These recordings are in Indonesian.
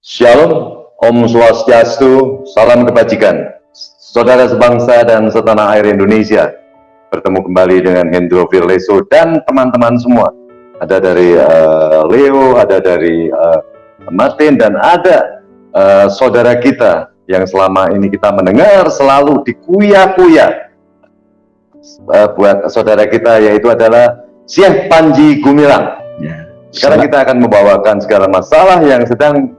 Shalom, Om Swastiastu, salam kebajikan. Saudara sebangsa dan setanah air Indonesia, bertemu kembali dengan Hendro Virleso dan teman-teman semua. Ada dari Leo, ada dari Martin, dan ada saudara kita yang selama ini kita mendengar selalu dikuya-kuya. Buat saudara kita yaitu adalah Syekh Panji Gumilang. Sekarang kita akan membawakan segala masalah yang sedang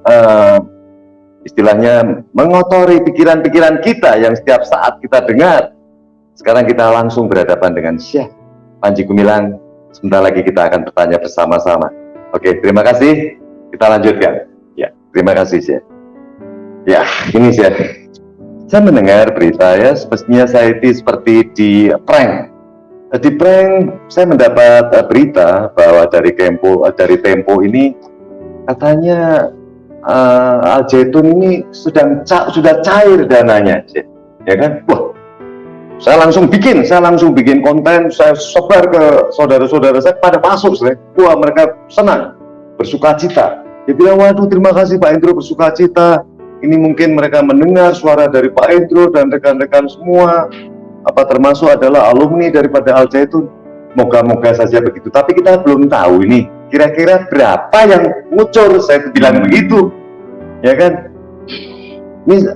istilahnya mengotori pikiran-pikiran kita yang setiap saat kita dengar. Sekarang kita langsung berhadapan dengan Syekh Panji Gumilang. Sebentar lagi kita akan bertanya bersama-sama. Oke, terima kasih. Kita lanjutkan. Ya, terima kasih Syekh. Ya, ini Syekh. Saya mendengar berita ya, sepertinya saya itu seperti di prank. Di prank saya mendapat berita bahwa dari Tempo ini katanya Al Zaitun ini sudah cair dananya, ya kan? Wah, saya langsung bikin konten, saya sebar ke saudara-saudara saya pada masuk, wah mereka senang, bersukacita. Dia bilang, waduh terima kasih Pak Hendro, bersukacita. Ini mungkin mereka mendengar suara dari Pak Hendro dan rekan-rekan semua. Apa termasuk adalah alumni daripada Al Zaitun. Moga-moga saja begitu. Tapi kita belum tahu ini kira-kira berapa yang ngucur. Saya bilang begitu, ya kan? Ini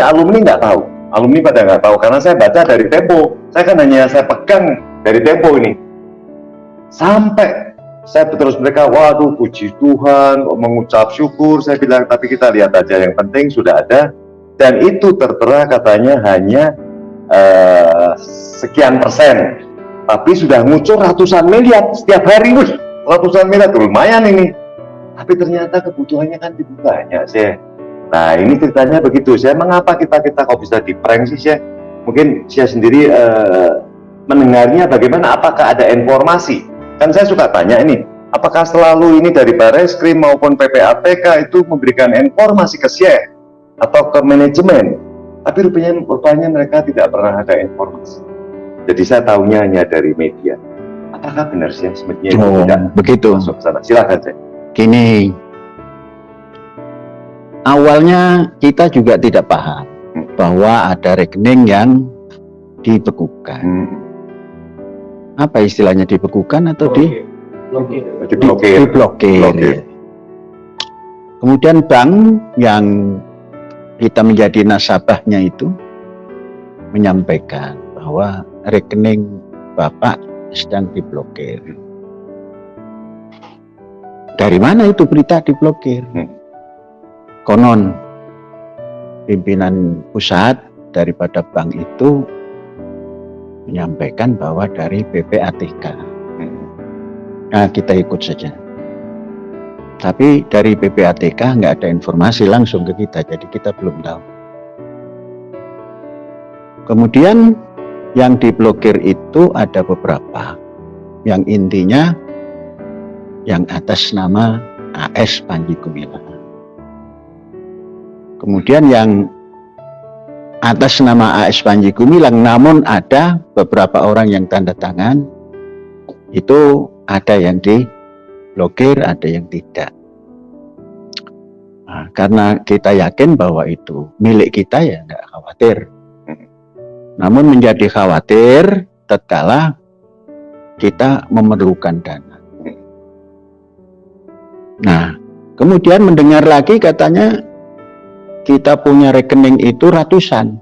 alumni nggak tahu. Alumni pada nggak tahu karena saya baca dari Tempo. Saya kan saya pegang dari Tempo ini. Sampai saya terus mereka, waduh puji Tuhan, mengucap syukur. Saya bilang tapi kita lihat aja yang penting sudah ada. Dan itu tertera katanya hanya sekian persen, tapi sudah ngucur ratusan miliar setiap hari. Ratusan miliar lumayan ini, tapi ternyata kebutuhannya kan lebih banyak sih. Nah ini ceritanya begitu. Saya mengapa kita kok bisa di prank sih Syekh? Mungkin saya sendiri mendengarnya bagaimana, apakah ada informasi? Kan saya suka tanya ini, apakah selalu ini dari Barreskrim maupun PPATK itu memberikan informasi ke Syekh atau ke manajemen? Tapi rupanya mereka tidak pernah ada informasi. Jadi saya tahunya hanya dari media. Apakah benar sih sebenarnya tidak begitu? Masuk ke sana. Silakan Syekh. Gini, awalnya kita juga tidak paham bahwa ada rekening yang dibekukan. Apa istilahnya, dibekukan atau diblokir? Ya. Kemudian bank yang kita menjadi nasabahnya itu menyampaikan bahwa rekening Bapak sedang diblokir. Dari mana itu berita diblokir? Konon pimpinan pusat daripada bank itu menyampaikan bahwa dari PPATK. Nah, kita ikut saja. Tapi dari PPATK nggak ada informasi langsung ke kita, jadi kita belum tahu. Kemudian yang diblokir itu ada beberapa, yang intinya yang atas nama AS Panji Gumilang. Kemudian yang atas nama AS Panji Gumilang, namun ada beberapa orang yang tanda tangan, itu ada yang diblokir, ada yang tidak. Nah, karena kita yakin bahwa itu milik kita, ya nggak khawatir. Namun menjadi khawatir tatkala kita memerlukan dana. Nah, kemudian mendengar lagi katanya kita punya rekening itu ratusan.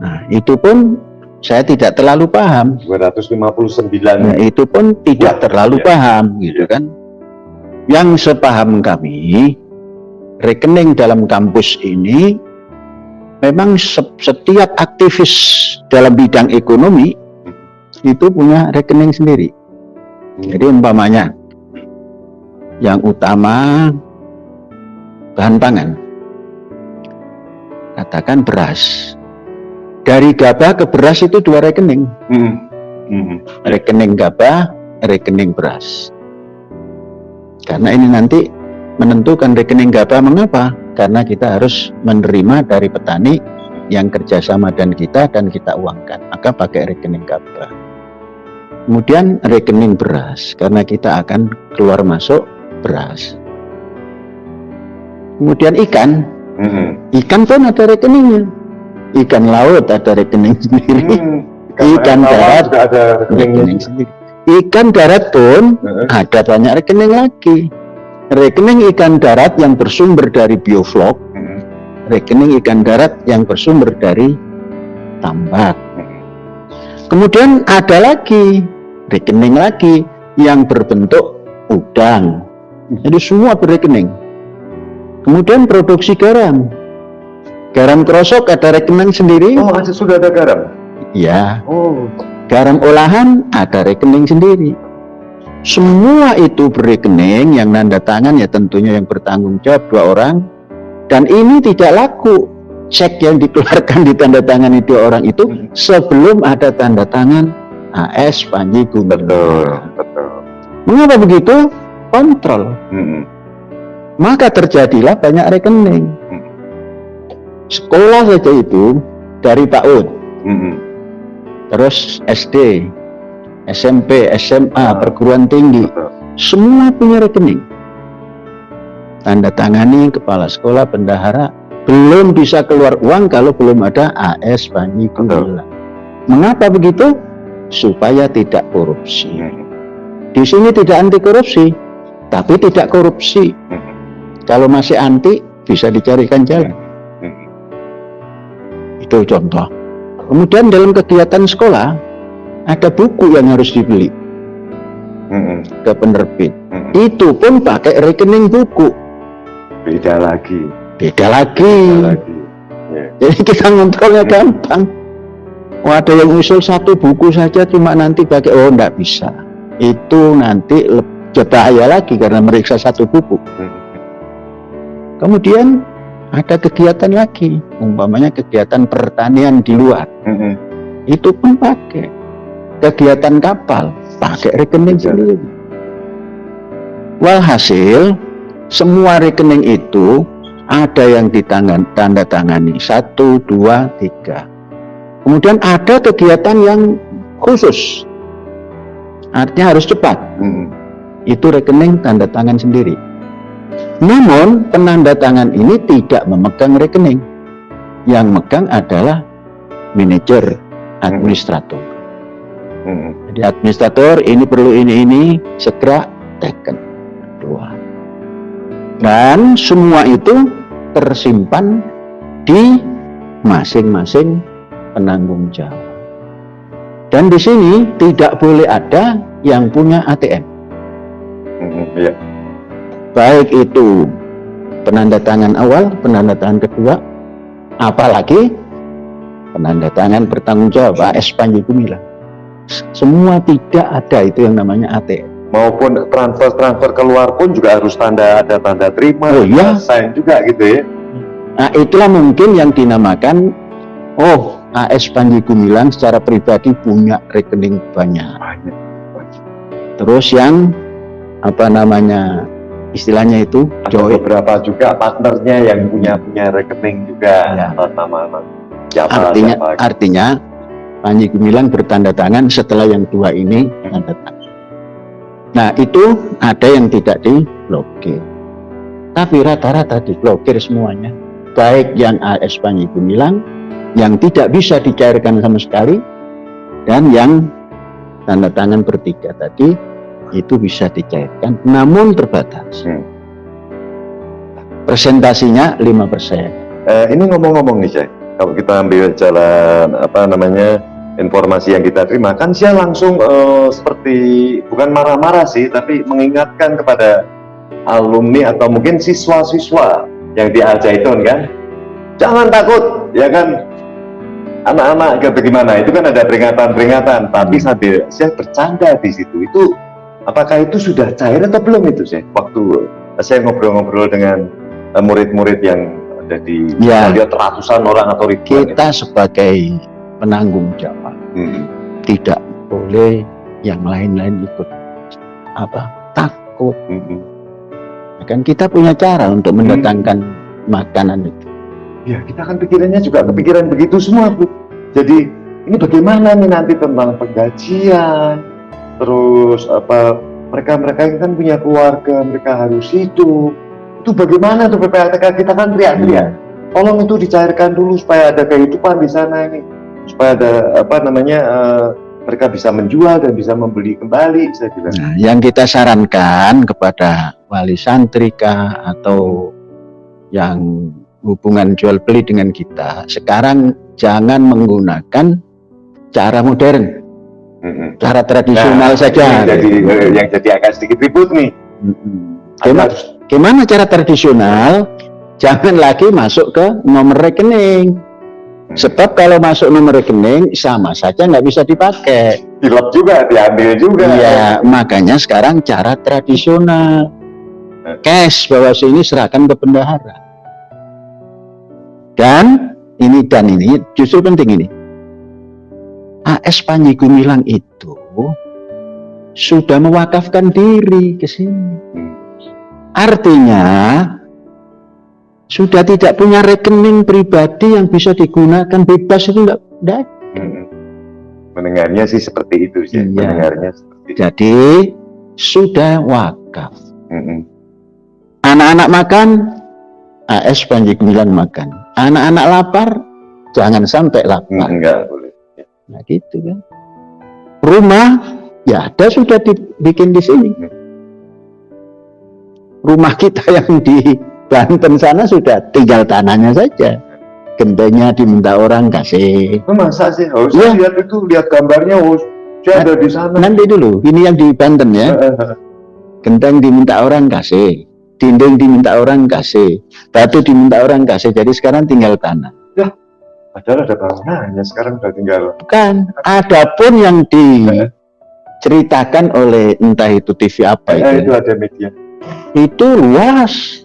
Nah, itu pun saya tidak terlalu paham. 259. Nah, itu pun tidak terlalu paham, gitu kan. Yang sepaham kami, rekening dalam kampus ini memang setiap aktivis dalam bidang ekonomi itu punya rekening sendiri. Jadi umpamanya yang utama bahan pangan, katakan beras. Dari gabah ke beras itu 2 rekening. Rekening gabah, rekening beras. Karena ini nanti menentukan rekening gabah. Mengapa? Karena kita harus menerima dari petani yang kerjasama dan kita uangkan, maka pakai rekening gabah. Kemudian rekening beras, karena kita akan keluar masuk beras. Kemudian ikan pun ada rekeningnya. Ikan laut ada rekening sendiri. Ikan darat juga ada rekening sendiri. Ikan darat pun ada banyak rekening lagi. Rekening ikan darat yang bersumber dari bioflok, rekening ikan darat yang bersumber dari tambak. Kemudian ada lagi rekening lagi yang berbentuk udang. Jadi semua berrekening. Kemudian produksi garam. Garam krosok ada rekening sendiri. Oh, sudah ada garam? Ya. Oh. Garam olahan ada rekening sendiri. Semua itu berekening, yang nanda tangan ya tentunya yang bertanggung jawab 2 orang. Dan ini tidak laku. Cek yang dikeluarkan di tanda tangan itu orang itu sebelum ada tanda tangan AS Panji Gumilang. Betul. Mengapa begitu? Kontrol. Maka terjadilah banyak rekening. Sekolah saja itu dari PAUD, terus SD, SMP, SMA, perguruan tinggi, semua punya rekening. Tanda tangani kepala sekolah, bendahara, belum bisa keluar uang kalau belum ada AS Panji Gumilang. Mengapa begitu? Supaya tidak korupsi. Di sini tidak anti korupsi, tapi tidak korupsi. Kalau masih anti, bisa dicarikan jalan. Itu contoh. Kemudian dalam kegiatan sekolah, ada buku yang harus dibeli ke penerbit. Itu pun pakai rekening buku. Beda lagi. Yeah. Jadi kita ngontrolnya gampang. Ada yang usul 1 buku saja cuma nanti pakai, enggak bisa. Itu nanti bahaya lagi karena meriksa 1 buku. Kemudian ada kegiatan lagi, umpamanya kegiatan pertanian di luar. Itu pun pakai. Kegiatan kapal, pakai rekening sendiri. Walhasil, semua rekening itu ada yang tanda tangani 1, 2, 3. Kemudian ada kegiatan yang khusus, artinya harus cepat. Itu rekening tanda tangan sendiri. Namun penanda tangan ini tidak memegang rekening. Yang megang adalah manajer, administrator. Jadi administrator ini perlu ini segera teken keluar. Dan semua itu tersimpan di masing-masing penanggung jawab. Dan di sini tidak boleh ada yang punya ATM. Baik itu penanda tangan awal, penanda tangan kedua, apalagi penanda tangan bertanggung jawab AS Panji Gumilang. Semua tidak ada itu yang namanya ATM. Maupun transfer keluar pun juga harus ada tanda terima, sign juga gitu ya. Nah, itulah mungkin yang dinamakan AS Panji Gumilang secara pribadi punya rekening banyak. Terus yang istilahnya itu ada beberapa juga partnernya yang punya rekening juga atas nama artinya Panji Gumilang bertanda tangan setelah yang 2 ini tanda tangan. Nah, itu ada yang tidak diblokir, tapi rata-rata diblokir semuanya, baik yang AS Panji Gumilang yang tidak bisa dicairkan sama sekali, dan yang tanda tangan bertiga tadi itu bisa dicairkan, namun terbatas. Presentasinya 5%. Ini ngomong-ngomong nih, Cek, kalau kita ambil jalan informasi yang kita terima, kan saya langsung seperti bukan marah-marah sih, tapi mengingatkan kepada alumni atau mungkin siswa-siswa yang di Al-Zaitun kan, jangan takut, ya kan, anak-anak bagaimana, itu kan ada peringatan-peringatan, tapi sambil saya bercanda di situ, itu apakah itu sudah cair atau belum itu, saya waktu saya ngobrol-ngobrol dengan murid-murid yang ada di lihat ratusan orang atau ribuan. Kita sebagai penanggung jawab tidak boleh yang lain-lain ikut takut. Kan kita punya cara untuk mendatangkan makanan itu. Ya, kita kan pikirannya juga kepikiran begitu semua, Bu. Jadi ini bagaimana nih nanti tentang penggajian, terus mereka ini kan punya keluarga, mereka harus hidup, Itu bagaimana tuh PPATK kita kan teriak-teriak. Tolong itu dicairkan dulu supaya ada kehidupan di sana ini, supaya ada mereka bisa menjual dan bisa membeli kembali, saya bilang. Nah, yang kita sarankan kepada wali santri kah atau yang hubungan jual beli dengan kita, sekarang jangan menggunakan cara modern, cara tradisional saja. Yang jadi agak sedikit ribut nih. Gimana cara tradisional? Jangan lagi masuk ke nomor rekening. Sebab kalau masuk nomor rekening sama saja nggak bisa dipakai. Dilep juga, diambil juga. Iya, makanya sekarang cara tradisional. Cash bahwa ini serahkan ke bendahara. Dan ini justru penting ini. AS Panji Gumilang itu sudah mewakafkan diri ke sini. Artinya sudah tidak punya rekening pribadi yang bisa digunakan bebas, itu enggak. Mendengarnya sih seperti itu sih. Iya. Mendengarnya seperti itu. Jadi sudah wakaf. Anak-anak makan, AS Panji Gumilang makan. Anak-anak lapar, jangan sampai lapar. Enggak boleh. Nah gitu kan. Rumah ya ada sudah dibikin di sini. Rumah kita yang di Banten sana sudah tinggal tanahnya saja. Gentengnya diminta orang kasih. Masa sih? Saya lihat gambarnya, saya ada di sana. Nanti dulu, ini yang di Banten ya. Genteng diminta orang kasih, dinding diminta orang kasih, batu diminta orang kasih. Jadi sekarang tinggal tanah. Ya, padahal ada bangunannya, sekarang udah tinggal. Bukan, adapun yang diceritakan oleh entah itu TV apa itu ada media. Itu luas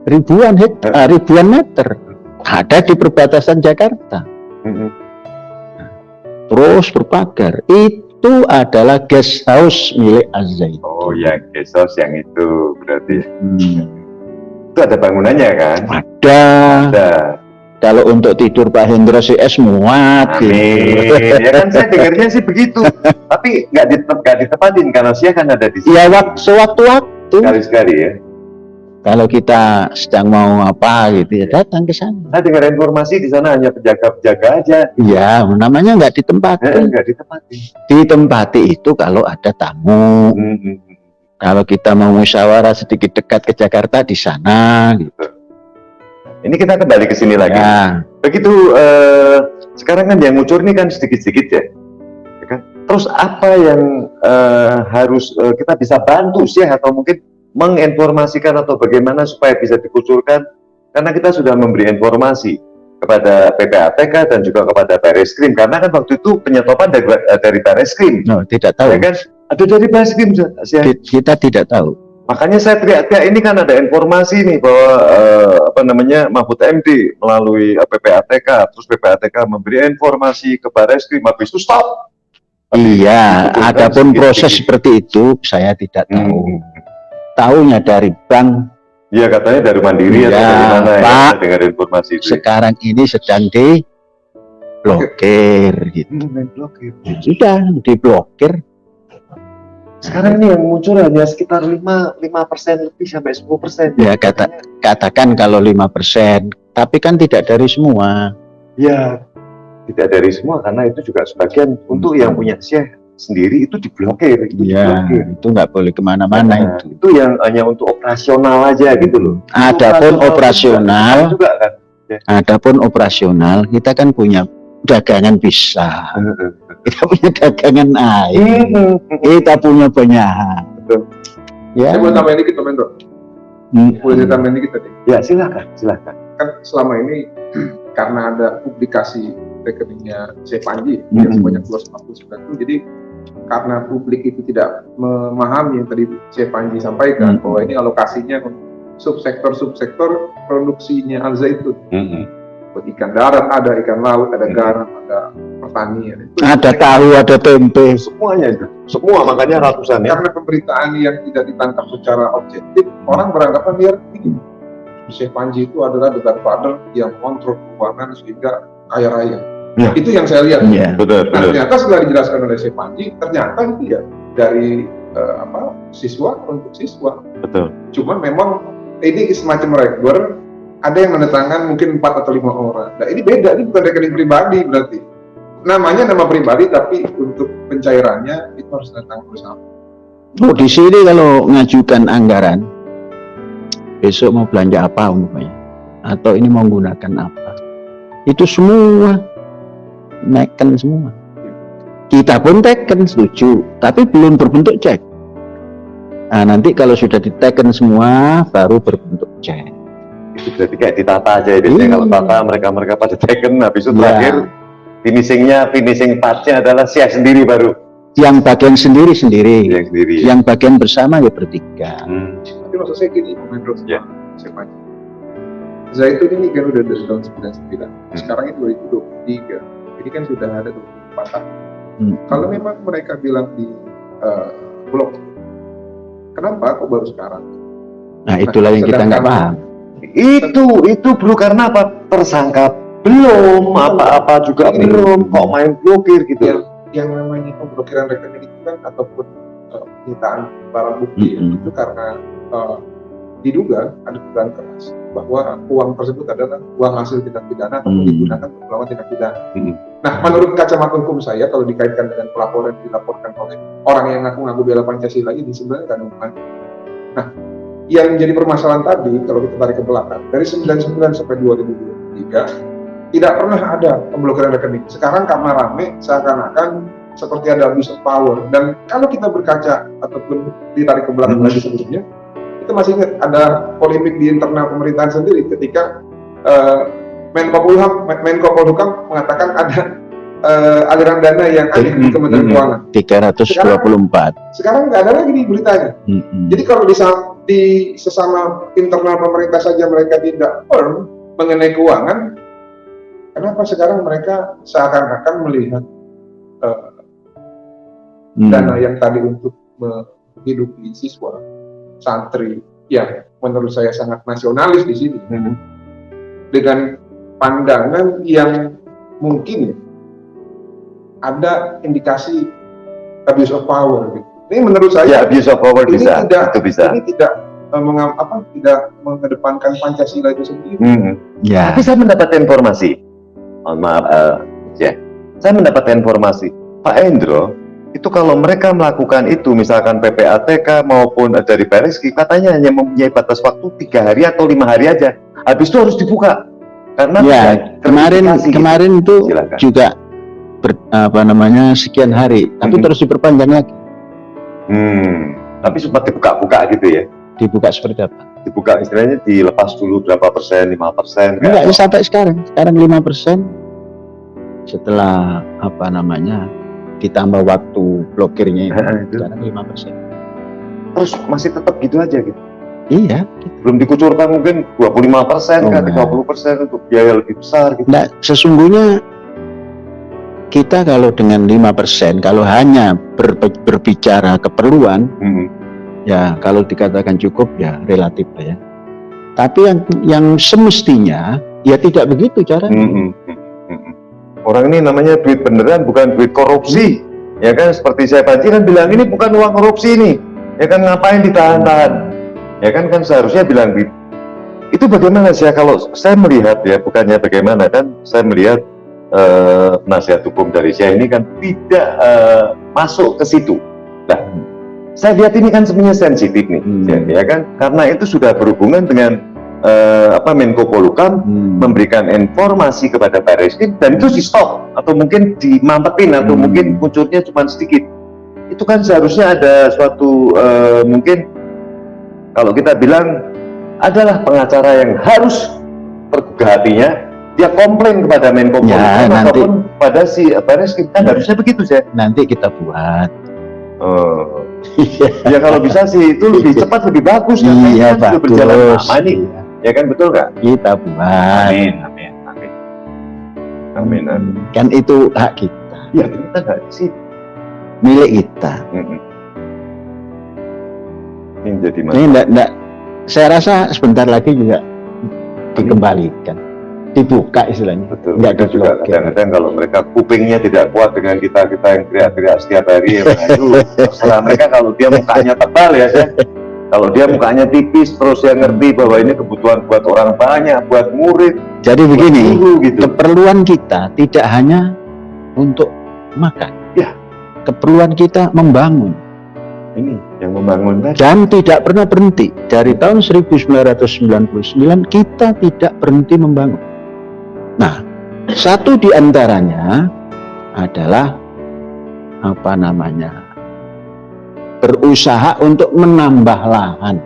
ribuan meter, ada di perbatasan Jakarta. Terus berpagar, itu adalah guest house milik Az-Zaitun. Oh ya, guest house yang itu berarti. Itu ada bangunannya kan? Ada. Kalau untuk tidur Pak Hendra CS muat. Amin. Ya kan saya dengarnya sih begitu. Tapi nggak ditepatin karena saya kan ada di sini. Ya sewaktu-waktu. Sekali-sekali ya. Kalau kita sedang mau apa gitu ya datang ke sana. Saya dengar informasi di sana hanya penjaga-penjaga aja. Iya, namanya nggak ditempati. Nggak ditempati. Ditempati itu kalau ada tamu. Kalau kita mau musyawarah sedikit dekat ke Jakarta di sana. Gitu. Ini kita kembali ke sini lagi. Ya. Begitu sekarang kan yang ngucur ini kan sedikit-sedikit ya. Kan? Terus apa yang harus kita bisa bantu sih atau mungkin menginformasikan atau bagaimana supaya bisa dikucurkan, karena kita sudah memberi informasi kepada PPATK dan juga kepada Barreskrim, karena kan waktu itu penyetopan dari Barreskrim. No, tidak tahu. Ya kan? Ada dari Barreskrim. Kita tidak tahu. Makanya saya teriak-teriak ini kan ada informasi nih bahwa Mahfud MD melalui PPATK, terus PPATK memberi informasi ke Barreskrim, habis itu stop. Iya, adapun proses seperti itu saya tidak tahu. Tahunya dari bank. Iya, katanya dari Mandiri atau dari mana Pak, ya, dengar informasi itu. Sekarang ini sedang diblokir gitu. Sudah diblokir. Sekarang ini yang muncul hanya sekitar 5% lebih sampai 10%. Ya katakan kalau 5%, tapi kan tidak dari semua. Ya, tidak dari semua karena itu juga sebagian untuk yang punya share sendiri itu diblokir. Itu nggak boleh kemana-mana itu. Itu yang hanya untuk operasional aja gitu loh. Adapun operasional juga kan. Ya. Adapun operasional kita kan punya dagangan pisang, kita punya dagangan air, kita punya banyak. Betul. Ya. Saya boleh tambahin dikit, Pak Mendro? Boleh tambahin dikit tadi? Ya silakan. Kan selama ini karena ada publikasi rekeningnya Syekh Panji yang sebanyak 249, jadi karena publik itu tidak memahami yang tadi Syekh Panji sampaikan bahwa ini alokasinya subsektor produksinya Az-Zaitun. Ikan darat ada, ikan laut ada, garam ada, pertanian ada tahu, ada tempe, semuanya itu. Semua makanya ratusan ya. Karena pemberitaan yang tidak ditangkap secara objektif, orang beranggapan dia ini Syekh Panji itu adalah the godfather yang kontrol keuangan sehingga kaya raya. Ya. Itu yang saya lihat. Ya. Betul. Ternyata setelah dijelaskan oleh Syekh Panji, ternyata itu ya dari siswa untuk siswa. Betul. Cuma memang ini semacam rekor, ada yang menandatangan mungkin 4 atau 5 orang. Nah ini beda, ini bukan rekening pribadi berarti. Namanya nama pribadi, tapi untuk pencairannya itu harus datang bersama. Oh, di sini kalau ngajukan anggaran, besok mau belanja apa umpamanya, atau ini mau menggunakan apa, itu semua naikkan semua. Kita pun teken setuju, tapi belum berbentuk cek. Nah, nanti kalau sudah diteken semua, baru berbentuk cek. Itu berarti kayak ditata aja ya, biasanya kalau tata mereka pada taken, habis itu terakhir finishing partnya adalah saya sendiri baru. Yang bagian sendiri-sendiri, yang bagian bersama ya bertiga. Tapi maksud saya gini, menurut saya panjang. Zaitun ini kan udah dari tahun 99, sekarang itu 2023, jadi kan sudah ada 24 tahun. Kalau memang mereka bilang di blog, kenapa kok baru sekarang? Nah itulah yang kita nggak paham. Itu bro, karena apa? Tersangka belum, apa-apa juga belum, kok main blokir gitu. Yang namanya pemblokiran rekening itu kan ataupun penyitaan barang bukti itu karena diduga ada dugaan keras bahwa uang tersebut adalah uang hasil tindak pidana atau digunakan untuk melakukan tindak pidana. Nah, menurut kacamata hukum saya, kalau dikaitkan dengan pelaporan yang dilaporkan oleh orang yang ngaku-ngaku bela Pancasila ini sebenarnya kan hukumannya. Nah, yang menjadi permasalahan tadi kalau kita tarik ke belakang dari 99 sampai 2023 tidak pernah ada pemblokiran rekening. Sekarang karena rame, seakan-akan seperti ada abuse of power. Dan kalau kita berkaca ataupun ditarik ke belakang lagi sebelumnya, kita masih ingat ada polemik di internal pemerintahan sendiri ketika Menko Polhukam mengatakan ada aliran dana yang aneh di Kementerian Keuangan. 324. Sekarang nggak ada lagi di beritanya. Jadi kalau di sesama internal pemerintah saja mereka tidak firm mengenai keuangan, kenapa sekarang mereka seakan-akan melihat dana yang tadi untuk menghidupi siswa, santri, yang menurut saya sangat nasionalis di sini, dengan pandangan yang mungkin ada indikasi abuse of power. Gitu. Ini menurut saya, ya, abuse of power ini bisa, tidak, itu bisa. Ini tidak tidak mengedepankan Pancasila itu sendiri. Ya. Tapi saya mendapat informasi. Mohon maaf, saya mendapat informasi Pak Endro itu kalau mereka melakukan itu, misalkan PPATK maupun dari PRSK, katanya hanya mempunyai batas waktu 3 hari atau 5 hari aja, habis itu harus dibuka karena kemarin itu silakan. Juga sekian hari, tapi terus diperpanjang lagi. Tapi sempat dibuka-buka gitu ya? Dibuka seperti apa? Dibuka istilahnya dilepas dulu berapa persen, 5%? Enggak, sampai sekarang 5%. Setelah ditambah waktu blokirnya itu, sekarang 5%. Terus masih tetap gitu aja gitu? Iya. Gitu. Belum dikucurkan mungkin 25%, 30% untuk biaya lebih besar gitu? Enggak, sesungguhnya kita kalau dengan 5%, kalau hanya berbicara keperluan, ya kalau dikatakan cukup ya relatif ya. Tapi yang semestinya ya tidak begitu caranya. Orang ini namanya duit beneran, bukan duit korupsi, ya kan? Seperti saya Panji kan bilang ini bukan uang korupsi nih, ya kan? Ngapain ditahan-tahan, ya kan? Kan seharusnya bilang gitu. Itu bagaimana sih kalau saya melihat ya, bukannya bagaimana kan? Saya melihat penasihat hukum dari saya ini kan tidak masuk ke situ. Nah, saya lihat ini kan sebenarnya sensitif nih, ya kan? Karena itu sudah berhubungan dengan Menko Polhukam memberikan informasi kepada Pak Reskrim dan itu di stop atau mungkin dimampetin atau mungkin munculnya cuma sedikit. Itu kan seharusnya ada suatu mungkin kalau kita bilang adalah pengacara yang harus tergugah hatinya, dia komplain kepada Menko Polhukam ataupun pada si Pak Reskrim, kan harusnya begitu sih. Nanti kita buat. Ya kalau bisa sih itu lebih cepat lebih bagus kan? Iya, kan bagus. Berjalan lama nih. Ya kan, betul nggak? Kita buat. Amin. Kan itu hak kita. Ya kita nggak sih. Milik kita. Ini jadi masalah. Ini enggak. Saya rasa sebentar lagi juga dikembalikan, dibuka istilahnya. Betul. Enggak juga kadang-kadang kalau mereka kupingnya tidak kuat dengan kita yang teriak-teriak setiap hari, ya itu terserah mereka. Kalau dia mukanya tebal ya, Kalau dia mukanya tipis, terus dia ngerti bahwa ini kebutuhan buat orang banyak, buat murid. Jadi begini, guru, gitu. keperluan kita tidak hanya untuk makan. Ya. Keperluan kita membangun. Ini yang membangun tadi. Dan tidak pernah berhenti. Dari tahun 1999 kita tidak berhenti membangun. Nah, satu di antaranya adalah berusaha untuk menambah lahan.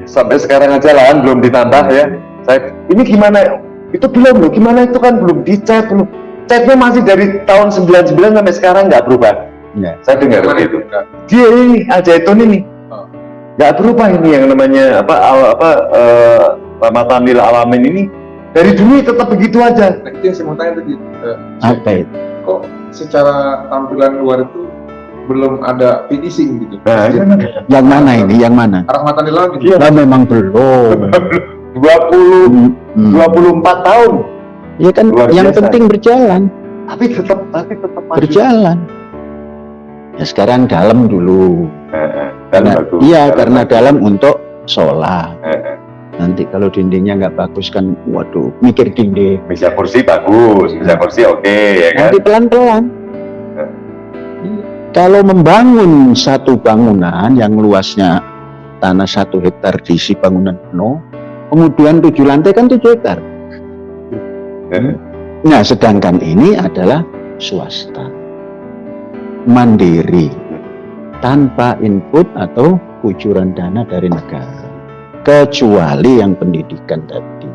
Sampai sekarang aja lahan belum ditambah ya. Ini gimana? Itu belum loh. Gimana itu kan belum dicat belum. Catnya masih dari tahun 99 sampai sekarang nggak berubah. Ya. Saya dengar begitu. Dia ini Al-Zaitun ini nggak berubah ini yang namanya Rahmatanil Alamin ini dari dulu tetap begitu aja. Nah, itu yang saya mau tanya tadi. Apa itu? Kok secara tampilan luar itu belum ada finishing gitu? Nah, Yang mana ini? Yang mana? Rahmatanil Alamin. Iya. Nah, memang belum. 24 tahun. Ya kan, Luar yang biasa. penting berjalan. Tapi tetap maju. Berjalan. Ya sekarang dalam dulu. Karena, bagus. iya, Dalam karena bagus. dalam untuk sholat. Eh, Nanti kalau dindingnya nggak bagus kan, waduh, mikir dinding. Bisa kursi bagus, bisa kursi oke, ya kan? Nanti pelan-pelan. Kalau membangun satu bangunan yang luasnya tanah 1 hektar diisi bangunan penuh, kemudian 7 lantai kan 7 hektar. Nah, sedangkan ini adalah swasta, mandiri, tanpa input atau kucuran dana dari negara, kecuali yang pendidikan tadi.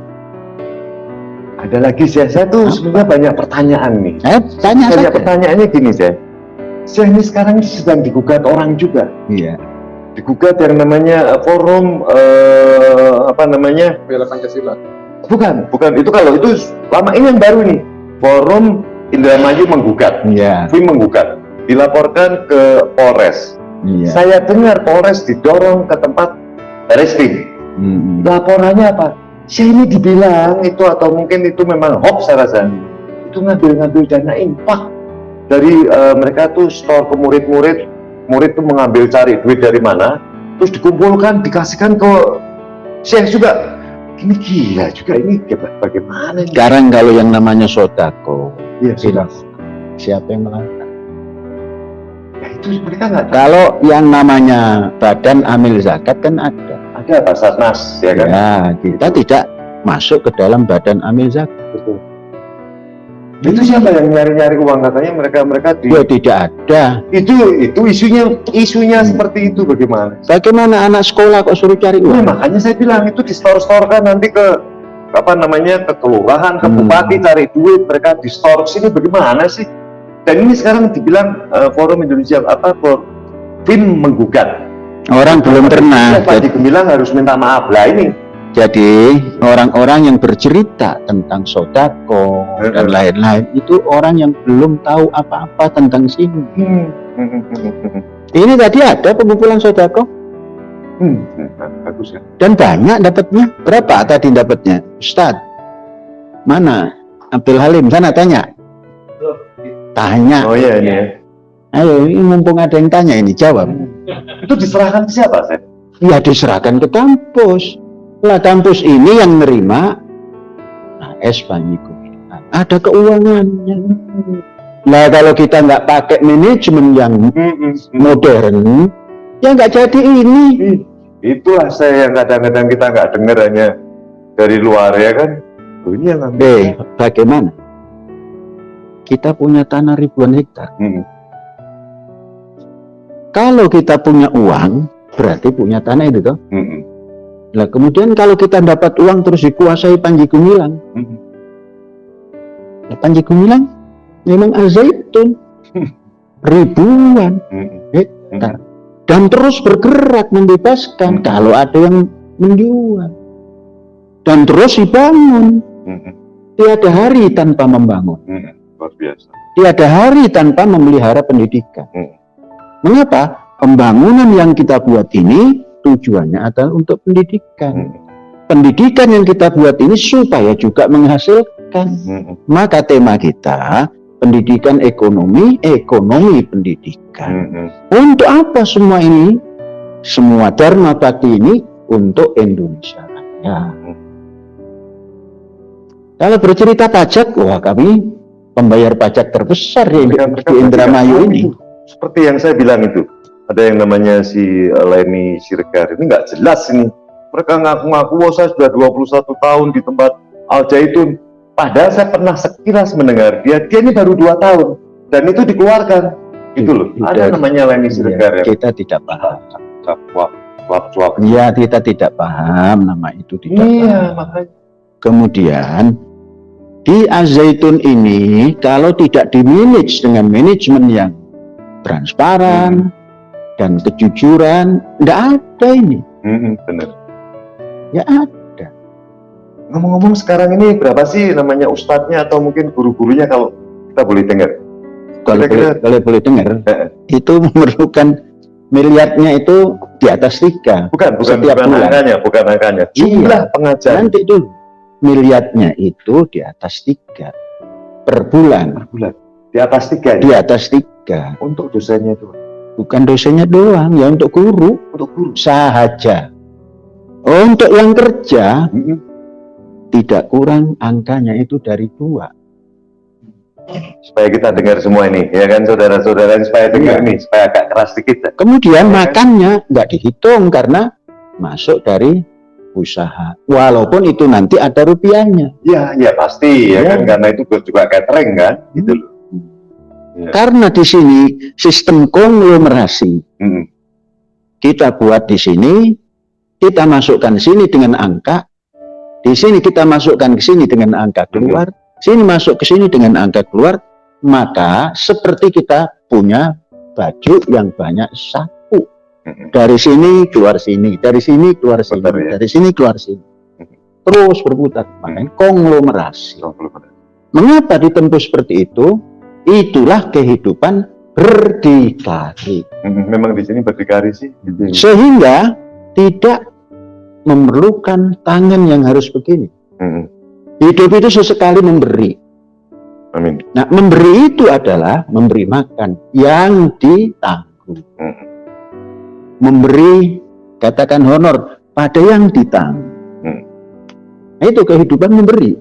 Ada lagi saya tuh sebenarnya banyak pertanyaan nih. Tanya Banyak saja. pertanyaannya gini saya ini sekarang sedang digugat orang juga. Iya. Digugat yang namanya forum Bela Pancasila. bukan itu kalau itu lama ini yang baru nih. Forum Indramayu menggugat, Iya. FIM menggugat, dilaporkan ke Polres. Iya. Saya dengar Polres didorong ke tempat Barreskrim. Laporannya apa? Saya ini dibilang itu atau mungkin itu memang hoax saya rasa. Itu ngambil dana infak dari mereka tuh store ke murid tuh mengambil cari duit dari mana, terus dikumpulkan dikasihkan ke Syekh juga. Ini gila juga ini bagaimana ini? Sekarang kalau yang namanya sodako, Iya sudah. siapa yang melakukan? Ya, itu mereka nggak tahu. Kalau yang namanya badan amil zakat kan ada. Ada Basarnas ya kan? Ya, kita tidak masuk ke dalam badan amil zakat. Betul. Itu siapa yang nyari-nyari uang katanya mereka di Ya tidak ada. itu isunya seperti itu bagaimana? Bagaimana anak sekolah kok suruh cari Nah, uang? makanya saya bilang itu di store kan nanti ke ke kelurahan, ke bupati cari duit, mereka di store sini bagaimana sih? Dan ini sekarang dibilang Forum Indonesia FIM menggugat. Orang belum pernah. Pak Haji Gumilang harus minta maaf lah ini. Jadi orang-orang yang bercerita tentang sodako dan lain-lain itu orang yang belum tahu apa-apa tentang sini. Ini tadi ada pengumpulan sodako Bagus ya. dan banyak dapatnya. Berapa tadi dapatnya, Ustadz? Mana Abdul Halim? Sana tanya. Tanya. Oh iya ini ya. Ayo, ini mumpung ada yang tanya ini jawab. Itu diserahkan ke siapa, Seth? Ya diserahkan ke kampus. Lah kampus ini yang nerima AS Panji Gumilang. Ada keuangannya. Lah kalau kita nggak pakai manajemen yang modern, ya nggak jadi ini. Itulah saya yang kadang-kadang kita nggak dengar hanya dari luar ya kan. Ini yang ambil. Bagaimana? Kita punya tanah ribuan hektar. Kalau kita punya uang, berarti punya tanah itu toh. Nah, kemudian kalau kita dapat uang terus dikuasai Panji Gumilang. Nah, Panji Gumilang memang Al-Zaitun ribuan hektar dan terus bergerak membebaskan kalau ada yang menjual dan terus dibangun. Tiada hari tanpa membangun. Luar biasa. Tiada hari tanpa memelihara pendidikan. Mengapa? Pembangunan yang kita buat ini tujuannya adalah untuk pendidikan. Pendidikan yang kita buat ini supaya juga menghasilkan. Maka tema kita pendidikan ekonomi pendidikan. Untuk apa semua ini? semua dharma bakti ini untuk Indonesia Raya. Kalau bercerita pajak, wah kami pembayar pajak terbesar di Indramayu ini. Seperti yang saya bilang itu, ada yang namanya si Leni Siregar, ini nggak jelas ini. Mereka ngaku-ngaku, wah saya sudah 21 tahun di tempat Al Zaitun. Padahal saya pernah sekilas mendengar dia ini baru 2 tahun. Dan itu dikeluarkan. Gitu loh. Ada namanya Leni Siregar. Kita tidak paham. Cuap-cuap. Ya, kita tidak paham nama itu. Tidak paham. Makanya. Kemudian, di Al Zaitun ini, kalau tidak di-manage dengan manajemen yang transparan dan kejujuran, tidak ada ini. Benar. Ya ada. Ngomong-ngomong sekarang ini berapa sih namanya ustadznya atau mungkin guru-gurunya kalau kita boleh dengar? Kalau boleh dengar, itu memerlukan miliarnya itu di atas 3. Bukan setiap bulan. Angkanya. Jumlah pengajar. Nanti dulu. Miliarnya itu di atas 3 per bulan. Di atas 3. Di atas 3. Untuk dosennya itu. Bukan dosennya doang, ya untuk guru. Sahaja. Untuk yang kerja tidak kurang angkanya itu dari 2. Supaya kita dengar semua ini, ya kan saudara-saudara, supaya dengar ini, supaya agak keras sedikit. Kemudian makannya nggak dihitung karena masuk dari usaha, walaupun itu nanti ada rupiahnya. Ya pasti ya kan, karena itu juga catering kan, gitu loh. Ya. Karena di sini sistem konglomerasi, kita buat di sini, kita masukkan sini dengan angka, di sini kita masukkan ke sini dengan angka keluar, sini masuk ke sini dengan angka keluar, maka seperti kita punya baju yang banyak saku. Dari sini keluar sini, dari sini keluar sini, dari sini keluar sini, terus berputar. Makanya konglomerasi. Mengapa ditempuh seperti itu? Itulah kehidupan berdikari. Memang di sini berdikari sih. Sehingga tidak memerlukan tangan yang harus begini. Hidup itu sesekali memberi. Amin. Nah, memberi itu adalah memberi makan yang ditanggung. Memberi, katakan honor pada yang ditanggung. Nah, itu kehidupan memberi.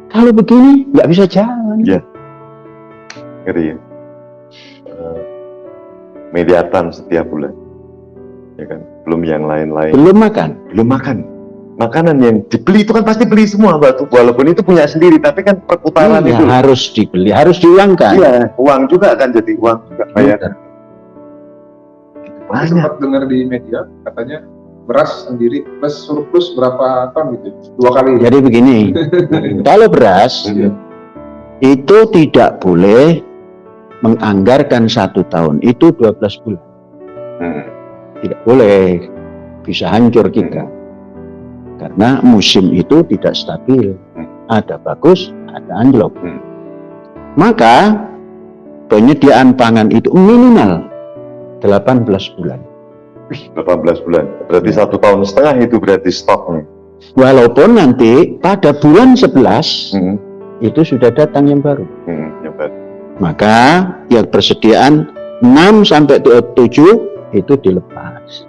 Kalau begini nggak bisa jalan. Ya, ngeri ya. Mediatan setiap bulan, ya kan. Belum yang lain-lain. Belum makan. Makanan yang dibeli itu kan pasti beli semua, walaupun itu punya sendiri, tapi kan perputaran itu harus dibeli, harus diuangkan. Iya, uang juga kan, jadi uang juga bayar. Saya sempat dengar di media katanya beras sendiri plus surplus berapa ton gitu, 2 kali. Jadi begini, kalau beras itu tidak boleh menganggarkan 1 tahun, itu 12 bulan. Tidak boleh, bisa hancur kita. Karena musim itu tidak stabil, ada bagus, ada anjlok. Maka penyediaan pangan itu minimal 18 bulan. 18 bulan, berarti 1,5 tahun itu berarti stoknya. Walaupun nanti pada bulan 11 itu sudah datang yang baru. Maka yang persediaan 6 sampai 7 itu dilepas.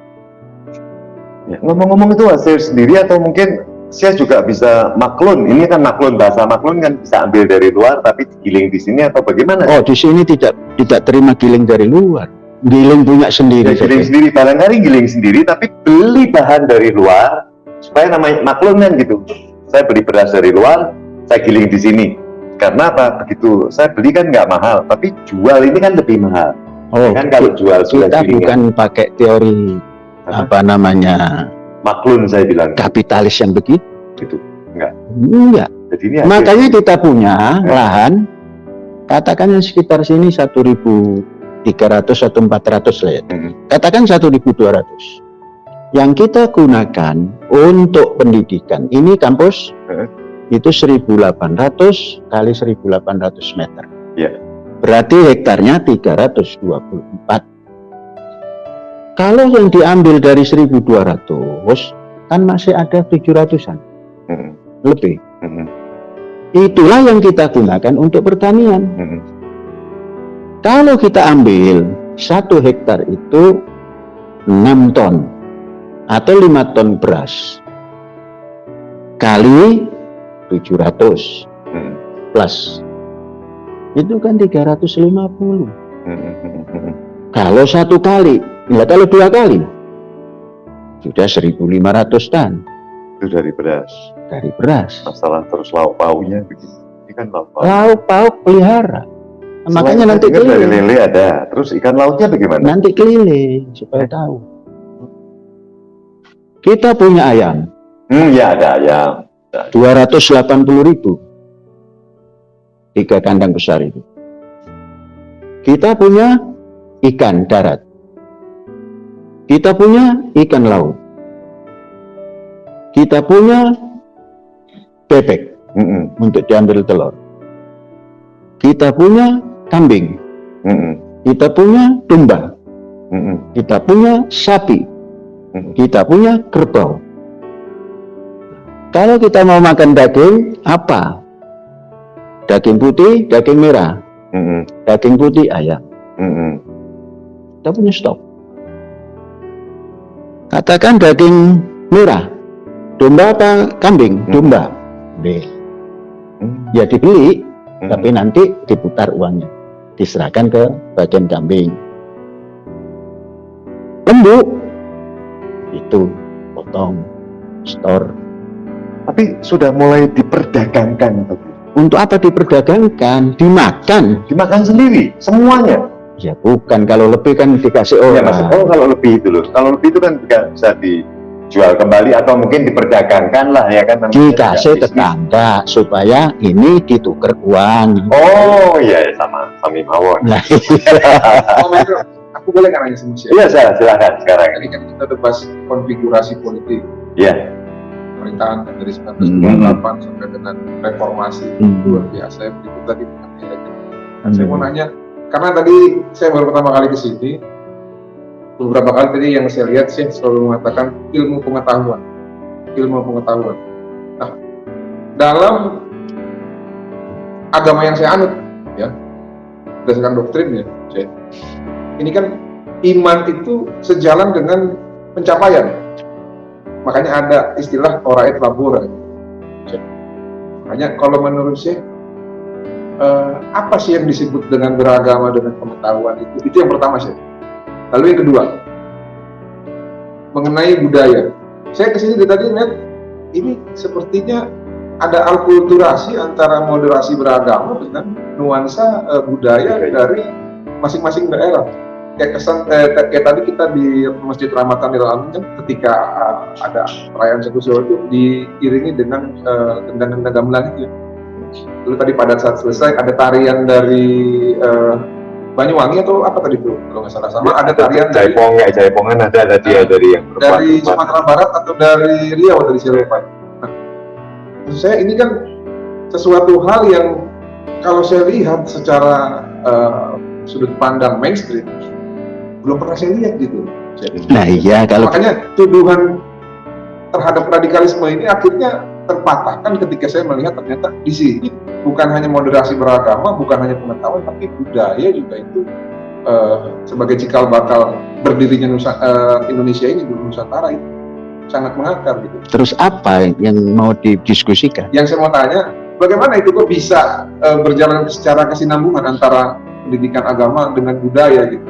Ya, ngomong-ngomong itu hasil sendiri atau mungkin saya juga bisa maklun? Ini kan maklun, bahasa maklun kan bisa ambil dari luar tapi giling di sini atau bagaimana? Oh, di sini tidak terima giling dari luar. Giling punya sendiri. Ya, giling sendiri, barangkali giling sendiri tapi beli bahan dari luar supaya namanya maklun kan gitu. Saya beli beras dari luar, saya giling di sini. Karena apa? Begitu saya beli kan nggak mahal, tapi jual ini kan lebih mahal. Oh, kan kalau jual kita bukan pakai teori apa namanya maklun, saya bilang kapitalis yang begitu. Gitu. Enggak. Jadi ini makanya kita punya lahan, katakan yang sekitar sini 1.300 atau 400 lah ya. Katakan 1.200. Yang kita gunakan untuk pendidikan ini kampus itu 1.800 kali 1.800 meter. Ya. Berarti hektarnya 324. Kalau yang diambil dari 1.200 kan masih ada 700-an lebih. Itulah yang kita gunakan untuk pertanian. Kalau kita ambil 1 hektar itu 6 ton atau 5 ton beras kali 700 plus itu kan 350. Kalau 1 kali, enggak, kalau 2 kali sudah 1.500 ton Itu dari beras. dari beras. Masalah terus lauk pauknya begitu. Ini kan lauk pauk. Lauk pauk pelihara. Makanya nanti dari keliling. lele ada. Terus ikan lautnya bagaimana? Nanti keliling supaya tahu. Kita punya ayam Ya ada ayam. 280.000 3 kandang besar itu. Kita punya ikan darat. Kita punya ikan laut. Kita punya bebek untuk diambil telur. Kita punya kambing. Kita punya domba. Kita punya sapi. Kita punya kerbau. Kalau kita mau makan daging, apa? Daging putih, daging merah. Daging putih ayam. Kita punya stok. Katakan daging merah. Domba apa kambing? Domba. Ya dibeli, tapi nanti diputar uangnya. Diserahkan ke bagian kambing. Lembu itu potong, store. Tapi sudah mulai diperdagangkan. Untuk apa diperdagangkan? Dimakan. Dimakan sendiri, semuanya. Ya bukan, kalau lebih kan dikasih Ya, orang. kalau lebih itu loh. Kalau lebih itu kan bisa dijual kembali atau mungkin diperdagangkan lah ya kan. Dikasih tetangga supaya ini ditukar uang. Oh iya, sama Sami Mawon. Nah, Oh, Metro, aku boleh kan nanya sama siapa? Iya, silakan sekarang. Tadi kan kita udah bahas konfigurasi politik Iya. pemerintahan dari 1998 sampai dengan reformasi luar biasa yang berikut tadi dengan elegan. Saya mau nanya, karena tadi saya baru pertama kali ke sini, beberapa kali tadi yang saya lihat sih selalu mengatakan ilmu pengetahuan. Nah, dalam agama yang saya anut, ya, berdasarkan doktrinnya, ini kan iman itu sejalan dengan pencapaian. Makanya ada istilah oraet labora. Makanya kalau menurut saya, apa sih yang disebut dengan beragama dengan pengetahuan itu? Itu yang pertama sih. Lalu yang kedua, mengenai budaya. Saya kesini dari tadi lihat, ini sepertinya ada alkulturasi antara moderasi beragama dengan nuansa budaya dari masing-masing daerah. Kayak kesan kayak tadi kita di Masjid Rahmatan lil Alamin kan ketika ada perayaan Satu Suro itu diiringi dengan gendang-gendang gamelan itu. Lalu tadi pada saat selesai ada tarian dari Banyuwangi atau apa tadi tuh kalau nggak salah, sama ada tarian dari Jaipongan ada dia dari yang dari Sumatera Barat atau dari Riau, dari Silopan. Nah, maksud saya ini kan sesuatu hal yang kalau saya lihat secara sudut pandang mainstream belum pernah saya lihat gitu. nah iya, kalau Makanya tuduhan terhadap radikalisme ini akhirnya terpatahkan ketika saya melihat ternyata di sini bukan hanya moderasi beragama, bukan hanya pengetahuan, tapi budaya juga itu sebagai cikal bakal berdirinya Indonesia ini, Nusantara itu sangat mengakar gitu. terus apa yang mau didiskusikan? Yang saya mau tanya, bagaimana itu kok bisa berjalan secara kesinambungan antara pendidikan agama dengan budaya gitu?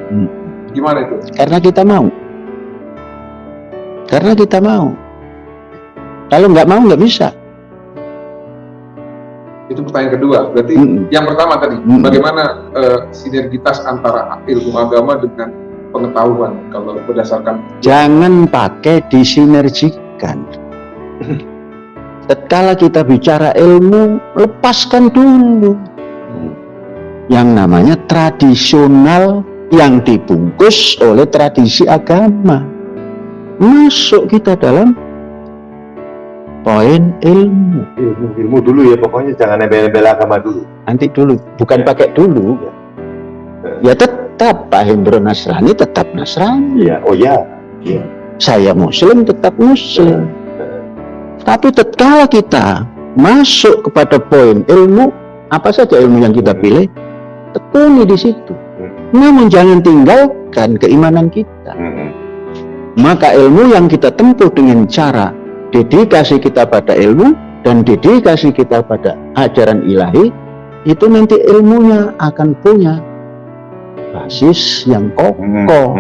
Gimana itu? Karena kita mau. Kalau nggak mau nggak bisa. Itu pertanyaan kedua. Berarti yang pertama tadi, bagaimana sinergitas antara ilmu agama dengan pengetahuan kalau berdasarkan? Jangan pakai disinergikan. Tatkala kita bicara ilmu, lepaskan dulu yang namanya tradisional yang dibungkus oleh tradisi agama. Masuk kita dalam poin ilmu. Ilmu dulu ya, pokoknya jangan nempel-nempel agama dulu. Nanti dulu, bukan pakai dulu. Ya tetap Pak Hendro Nasrani tetap Nasrani. Iya, oh ya. Saya Muslim tetap Muslim. Tapi tatkala kita masuk kepada poin ilmu, apa saja ilmu yang kita pilih, tekuni di situ. Namun jangan tinggalkan keimanan kita. Maka ilmu yang kita tempuh dengan cara dedikasi kita pada ilmu dan dedikasi kita pada ajaran ilahi, itu nanti ilmunya akan punya basis yang kokoh,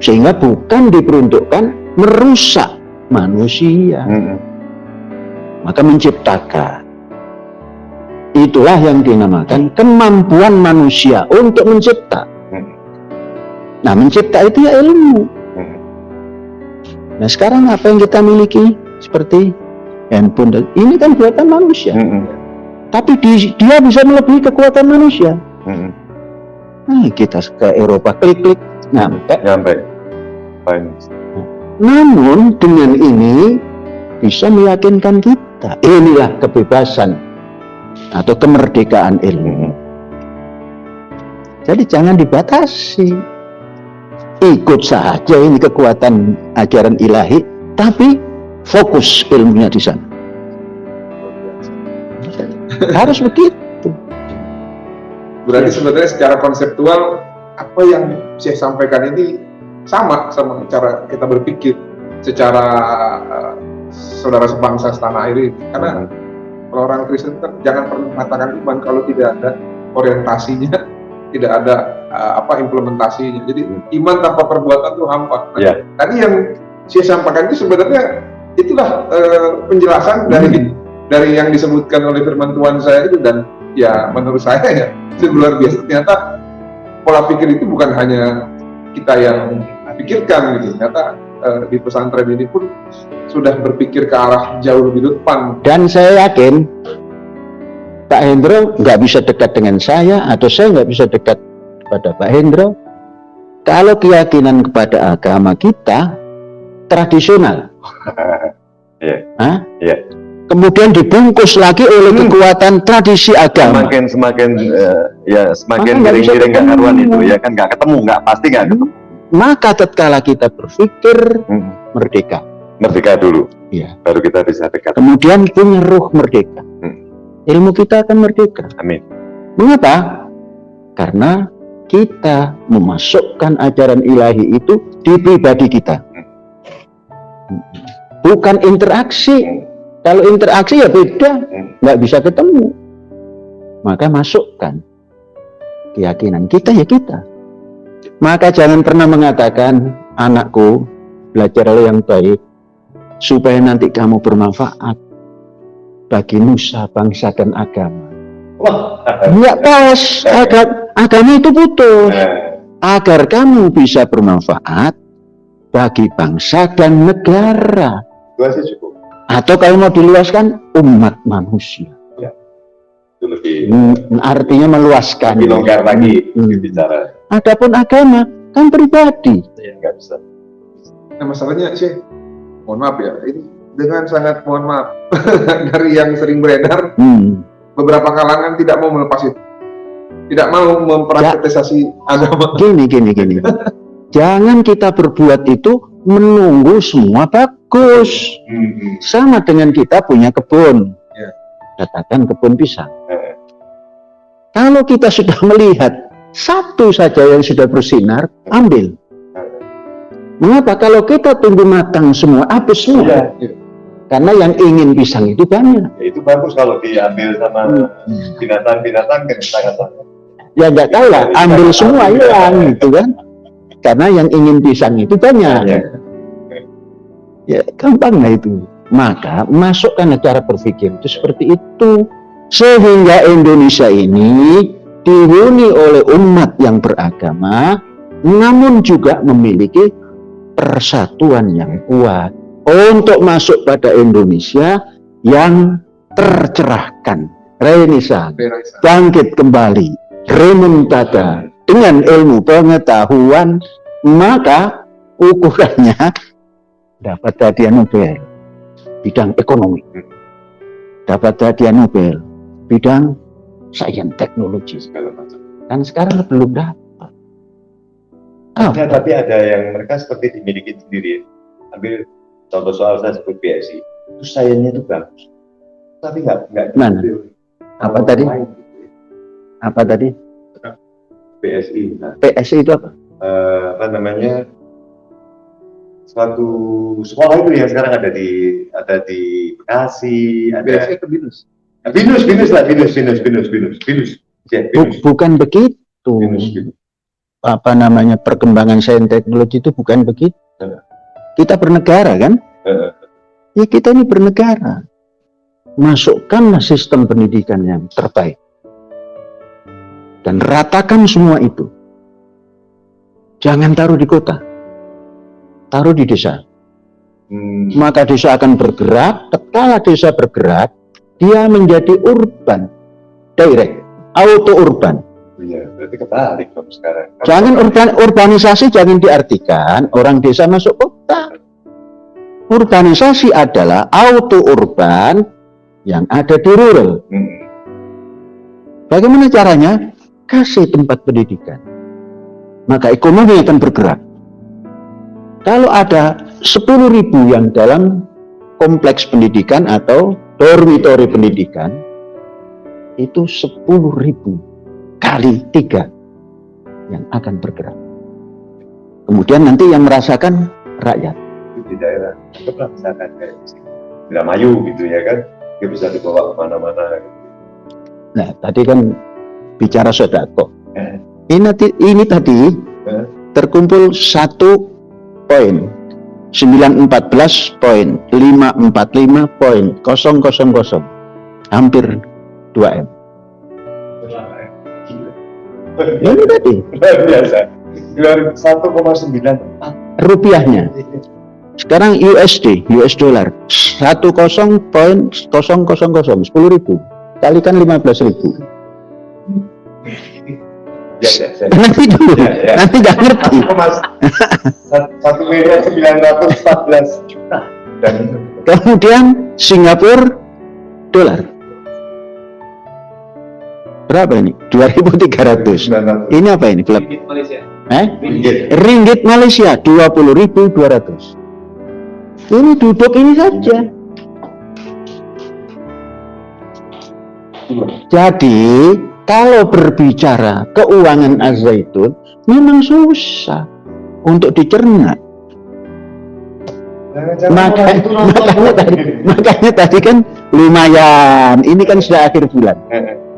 sehingga bukan diperuntukkan merusak manusia, maka menciptakan. Itulah yang dinamakan kemampuan manusia untuk mencipta. Nah, mencipta itu ya ilmu. Nah, sekarang apa yang kita miliki seperti handphone, ini kan buatan manusia. Tapi dia bisa melebihi kekuatan manusia. Nah, kita ke Eropa klik-klik nyampe. Fine. Namun dengan ini bisa meyakinkan kita, inilah kebebasan atau kemerdekaan ilmu. Jadi jangan dibatasi, ikut saja ini kekuatan ajaran ilahi, tapi fokus ilmunya di sana. Harus begitu. Berarti sebenarnya secara konseptual apa yang saya sampaikan ini sama cara kita berpikir secara saudara sebangsa setanah air ini. Karena kalau orang Kristen kan jangan pernah mengatakan iman kalau tidak ada orientasinya, tidak ada implementasinya. Jadi iman tanpa perbuatan itu hampa. Nah, tadi yang saya sampaikan itu sebenarnya itulah penjelasan dari yang disebutkan oleh firman Tuhan saya itu, dan ya menurut saya ya itu luar biasa. Ternyata pola pikir itu bukan hanya kita yang pikirkan gitu. Ternyata di pesantren ini pun sudah berpikir ke arah jauh lebih depan. Dan saya yakin Pak Hendro nggak bisa dekat dengan saya, atau saya nggak bisa dekat kepada Pak Hendro kalau keyakinan kepada agama kita tradisional. Kemudian dibungkus lagi oleh kekuatan tradisi agama. Semakin miring-miring nggak karuan itu, ya kan, nggak ketemu, nggak pasti nggak ketemu. Maka tatkala kita berpikir merdeka dulu, ya, baru kita bisa dekat. Kemudian punya ruh merdeka, ilmu kita akan merdeka. Amin. Mengapa? Karena kita memasukkan ajaran ilahi itu di pribadi kita, bukan interaksi. Kalau interaksi ya beda, nggak bisa ketemu. Maka masukkan keyakinan kita ya kita. Maka jangan pernah mengatakan, anakku belajarlah yang baik supaya nanti kamu bermanfaat bagi nusa, bangsa dan agama. Ya pas, agama itu butuh agar kamu bisa bermanfaat bagi bangsa dan negara. Itu aja cukup. Atau kalau mau diluaskan, umat manusia. Ya, itu lebih artinya meluaskan. Lebih longgar lagi bicara. Adapun agama kan pribadi. Ya, nggak bisa. Nah, masalahnya sih, mohon maaf ya, ini dengan sangat mohon maaf dari yang sering beredar, beberapa kalangan tidak mau melepas itu, tidak mau mempraktisasi agama. Gini. Jangan kita berbuat itu menunggu semua bagus. Sama dengan kita punya kebun, katakan kebun pisang. Kalau kita sudah melihat satu saja yang sudah bersinar, ambil. Mengapa? Kalau kita tunggu matang semua, habis semua. Karena yang ingin pisang itu banyak. Ya, itu bagus kalau diambil sama binatang-binatang kan sangat. Ya nggak tahu lah, ambil semua hilang gitu kan. Karena yang ingin pisang itu banyak. Ya gampang lah itu. Maka masukkan cara berpikir itu seperti itu, sehingga Indonesia ini dihuni oleh umat yang beragama, namun juga memiliki persatuan yang kuat untuk masuk pada Indonesia yang tercerahkan, renaissance, bangkit kembali, remontada dengan ilmu pengetahuan. Maka ukurannya dapat hadiah Nobel bidang ekonomi, dapat hadiah Nobel bidang sains teknologi, kan sekarang belum dapat. Tapi ada yang mereka seperti dimiliki sendiri. Ambil contoh soal saya sebut BSI, itu sainsnya itu bagus, tapi nggak mana? Apa tadi? Apa tadi? BSI. Nah, PSI itu apa? Apa namanya? suatu sekolah itu yang sekarang ada di Bekasi, ada BSE ke Binus. Binus. Ya, Binus. Bukan begitu. Binus. Apa namanya, perkembangan sains teknologi itu bukan begitu. Kita bernegara kan? Ya kita ini bernegara. Masukkanlah sistem pendidikan yang terbaik. Dan ratakan semua itu. Jangan taruh di kota. Taruh di desa. Maka desa akan bergerak. Tatkala desa bergerak, dia menjadi urban. Direct. Auto urban. Iya, berarti kebalik dong sekarang. Jangan urbanisasi jangan diartikan orang desa masuk kota. Urbanisasi adalah auto urban yang ada di rural. Bagaimana caranya? Kasih tempat pendidikan. Maka ekonomi akan bergerak. Kalau ada 10.000 yang dalam kompleks pendidikan atau dormitory pendidikan, itu 10.000 kali 3 yang akan bergerak. Kemudian nanti yang merasakan rakyat. Di daerah, anggaplah misalkan kayak Indramayu gitu ya kan, dia bisa dibawa kemana-mana. Gitu. Nah, tadi kan bicara sodako. Ini tadi terkumpul 1.914.545.000, hampir 2M. Ini tadi Luar biasa. 1,9 rupiahnya. Sekarang US dollar 10,000, 10.000 kalikan 15.000. Ya. Nanti dulu, nanti nggak ngerti. 1.914 juta. Dan Kemudian Singapura dolar berapa ini? 2.300. Ini apa ini? Klub? Ringgit Malaysia. Ringgit Malaysia 20.200. Ini duduk ini saja. Jadi kalau berbicara keuangan Az-Zaitun memang susah untuk dicerna. Makanya tadi kan lumayan. Ini kan sudah akhir bulan.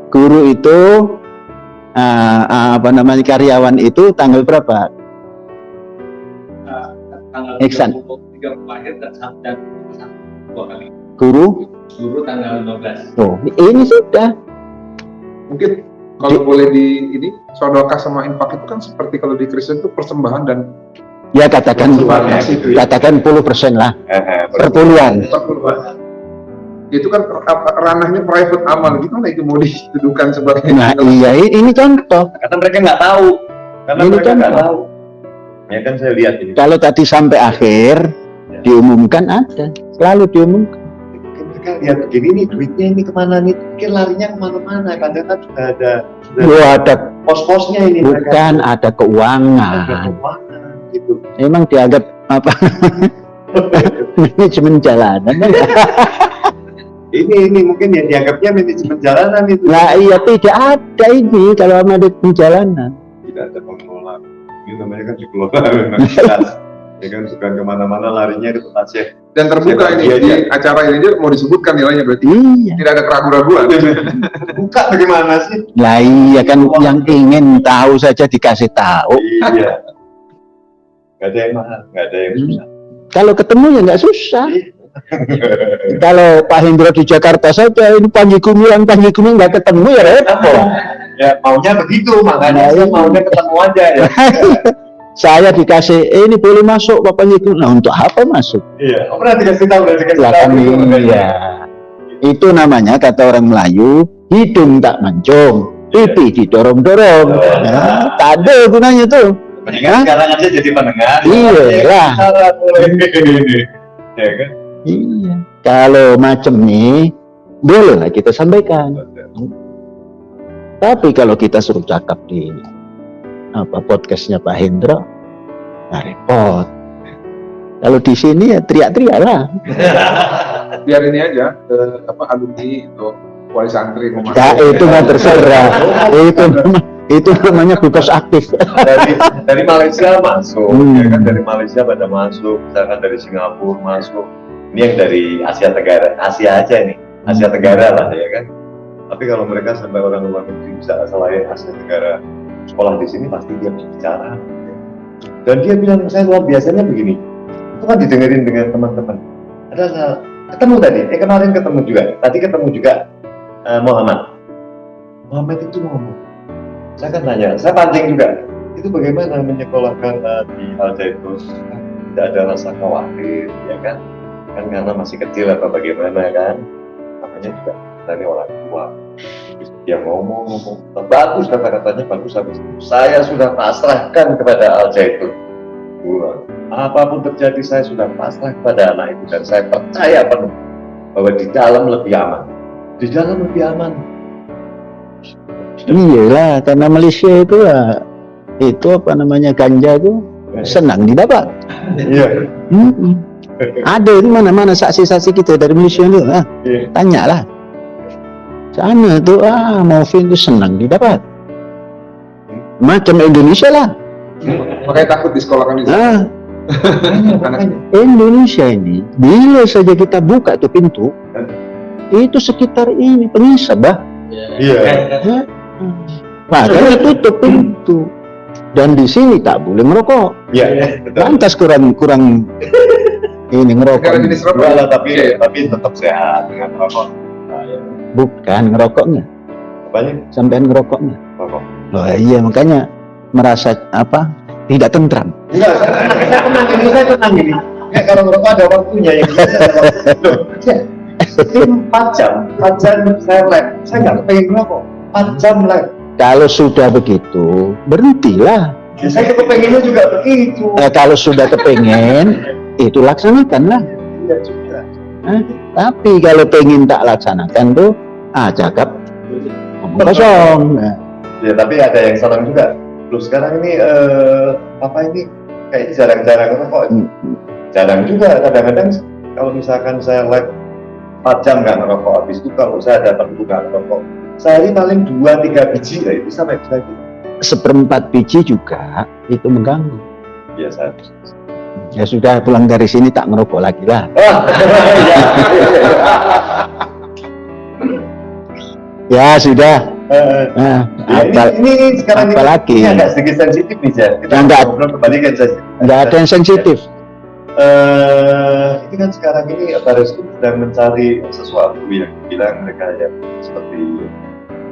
Guru itu karyawan itu tanggal berapa? Tanggal Iksan. 3 akhir dan 2 kali. Guru Tanggal 15. Oh, ini sudah. Mungkin kalau boleh ini sedekah sama infak itu kan seperti kalau di Kristen itu persembahan dan Ya katakan itu ya. katakan 10% lah. Perpuluhan. Itu kan ranahnya private amal, gimana itu mau didudukan sebagai Nah, iya ini contoh. karena mereka nggak tahu. Karena Ini mereka kan nggak tahu. Ya kan saya lihat ini. Kalau tadi sampai akhir diumumkan ada, selalu diumumkan. Mereka lihat begini nih duitnya ini kemana nih? Mungkin larinya kemana-mana. Kadang kan sudah ada Ada pos-posnya ini. bukan mereka. ada keuangan. Ada keuangan gitu. Emang dianggap apa? Manajemen jalanan. Ini mungkin yang dianggapnya manajemen jalanan itu. Nah iya tidak ada ini kalau manajemen jalanan. Tidak ada pengelola. Ini namanya kan dikelola memang jelas. Ya kan suka kemana-mana larinya itu tasnya. dan terbuka ini Iya, di iya. acara ini dia mau disebutkan nilainya berarti Iya. tidak ada keraguan-raguan. Buka bagaimana sih? Lah iya kan yang ingin tahu saja dikasih tahu. Iya. Gak ada yang mahal, gak ada yang susah. Kalau ketemu ya nggak susah. Kalau Pak Hendro di Jakarta saja ini Panji Gumilang nggak ketemu ya repot. Ya maunya begitu, makanya saya maunya ketemu aja ya. Saya dikasih ini boleh masuk Pak Panji Gumilang. Nah, untuk apa masuk? Iya, pernah dikasih tahu, Iya. Itu namanya kata orang Melayu, hidung tak mancung, pipi didorong-dorong. Nah, tak ada gunanya tuh. Mendingan sekarang aja jadi pendengar. Iya lah. Ya kan? Iya. Kalau macam nih, boleh lah kita sampaikan. Tapi kalau kita suruh cakap di podcastnya Pak Hendro, nah repot. Kalau di sini ya teriak-teriak lah. Biar ini aja alumni atau wali santri mau Ya, itu mah terserah. Itu Itu namanya glucose aktif. dari Malaysia masuk, Hmm. ya kan, dari Malaysia pada masuk, misalkan dari Singapura masuk. Ini yang dari Asia Tenggara, Asia aja ini, Asia Tenggara lah ya kan. Tapi kalau mereka sampai orang luar negeri bisa selain Asia Tenggara sekolah di sini pasti dia berbicara. Dan dia bilang saya luar biasanya begini. Itu kan didengerin dengan teman-teman. Ada ketemu tadi, kemarin ketemu juga. Tadi ketemu juga Muhammad. Muhammad itu ngomong. Saya kan tanya, saya pancing juga. Itu bagaimana menyekolahkan di Al Zaitun? Tidak ada rasa khawatir, ya kan? Kan karena masih kecil atau bagaimana kan? Makanya juga dari orang tua. Terus dia ngomong, bagus kata-katanya bagus. Habis itu saya sudah pasrahkan kepada Al Zaitun. Apapun terjadi saya sudah pasrah kepada anak itu dan saya percaya penuh bahwa di dalam lebih aman. Di dalam lebih aman. Iyalah, karena Malaysia itu ya, itu apa namanya, ganja itu senang didapat. Iya. Ada di mana-mana saksi-saksi kita dari Malaysia itu, Iya. tanyalah. Sana tuh morfin itu senang didapat. Macam Indonesia lah. Makanya takut disekolahkan di sana. Ah, Anak Indonesia ini bila saja kita buka tuh pintu, itu sekitar ini pengisap bah. Iya. Makanya tutup pintu. Dan di sini tak boleh merokok. Iya. Betul. Lantas kurang ini ngerokok. negara jenis rokok. Enggak lah, tapi tetap sehat dengan rokok. Nah, ya. Bukan ngerokoknya, Apanya? sampean ngerokoknya. Rokok. Oh iya, makanya merasa apa? Tidak tentram. Enggak, saya tenang ini. Ya, kalau ngerokok ada waktunya yang biasa ada waktu. Ya, 4 jam saya lab. Saya nggak pengen ngerokok. 4 jam lab. Kalau sudah begitu, berhentilah. Ya, saya kepengennya juga begitu. Kalau sudah kepengen, itu laksanakanlah. Iya juga. Tapi kalau pengen tak laksanakan tuh, cakap ngomong kosong. Nah, Ya, tapi ada yang senang juga. Loh, sekarang ini apa ini kayak jarang-jarang ngerokok. Jarang juga. Kadang-kadang kalau misalkan saya live 4 jam nggak ngerokok, habis itu kalau saya dapat buka ngerokok, sehari paling 2-3 biji lah, itu sampai bisa gitu. 1/4 biji juga itu mengganggu. Biasa. Ya sudah, pulang dari sini tak ngerokok lagi lah. Ya sudah. Nah, ini sekarang apalagi? ini agak sedikit sensitif nih, Jan. Kita Enggak. ngobrol kembali kan sensitif. Nggak ada yang sensitif. Ini kan sekarang ini Barreskrim sedang mencari sesuatu yang bilang mereka yang seperti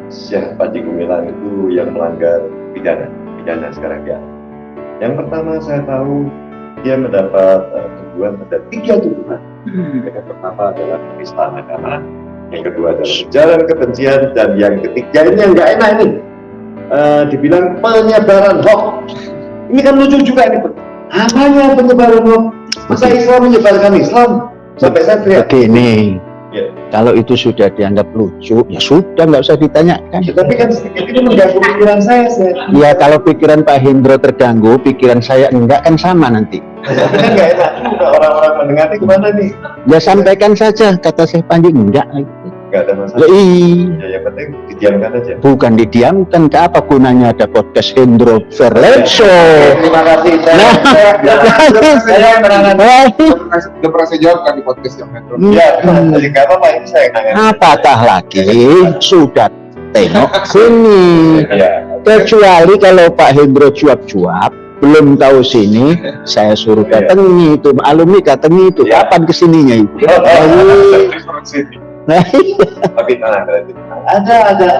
Syekh Panji Gumilang itu yang melanggar pidana sekarang ya. Yang pertama saya tahu dia mendapat tuduhan, ada 3 tuduhan. Yang pertama adalah penistaan agama, yang kedua adalah ujaran kebencian, dan yang ketiga ini yang nggak enak ini, dibilang penyebaran hoax. Ini kan lucu juga ini. Apanya penyebaran hoax? Masa Islam menyebarkan Islam? Sampai saya teriak. Begini, Ya. kalau itu sudah dianggap lucu, ya sudah, nggak usah ditanyakan. Ya, tapi kan sedikit ini mengganggu pikiran saya. Ya kalau pikiran Pak Hendro terganggu, pikiran saya enggak, kan sama nanti. Tapi kan nggak enak juga orang-orang mendengarnya gimana nih? Ya sampaikan saja, kata Syekh Panji, enggak. Nggak ada masalah. Ya, yang penting didiamkan aja. Bukan didiamkan, ke apa gunanya ada podcast Hendro Verletso? Terima kasih. Saya menangani. Udah pernah saya jawab kan di podcast yang Metro. Ya, jadi nggak apa-apa, ini saya yang nangani. Apatah lagi sudah tengok sini. Ya. Kecuali kalau Pak Hendro cuap-cuap, belum tahu sini, saya suruh datangi itu alumni, datangi itu. Ya. Kapan kesininya itu? Tapi tenang,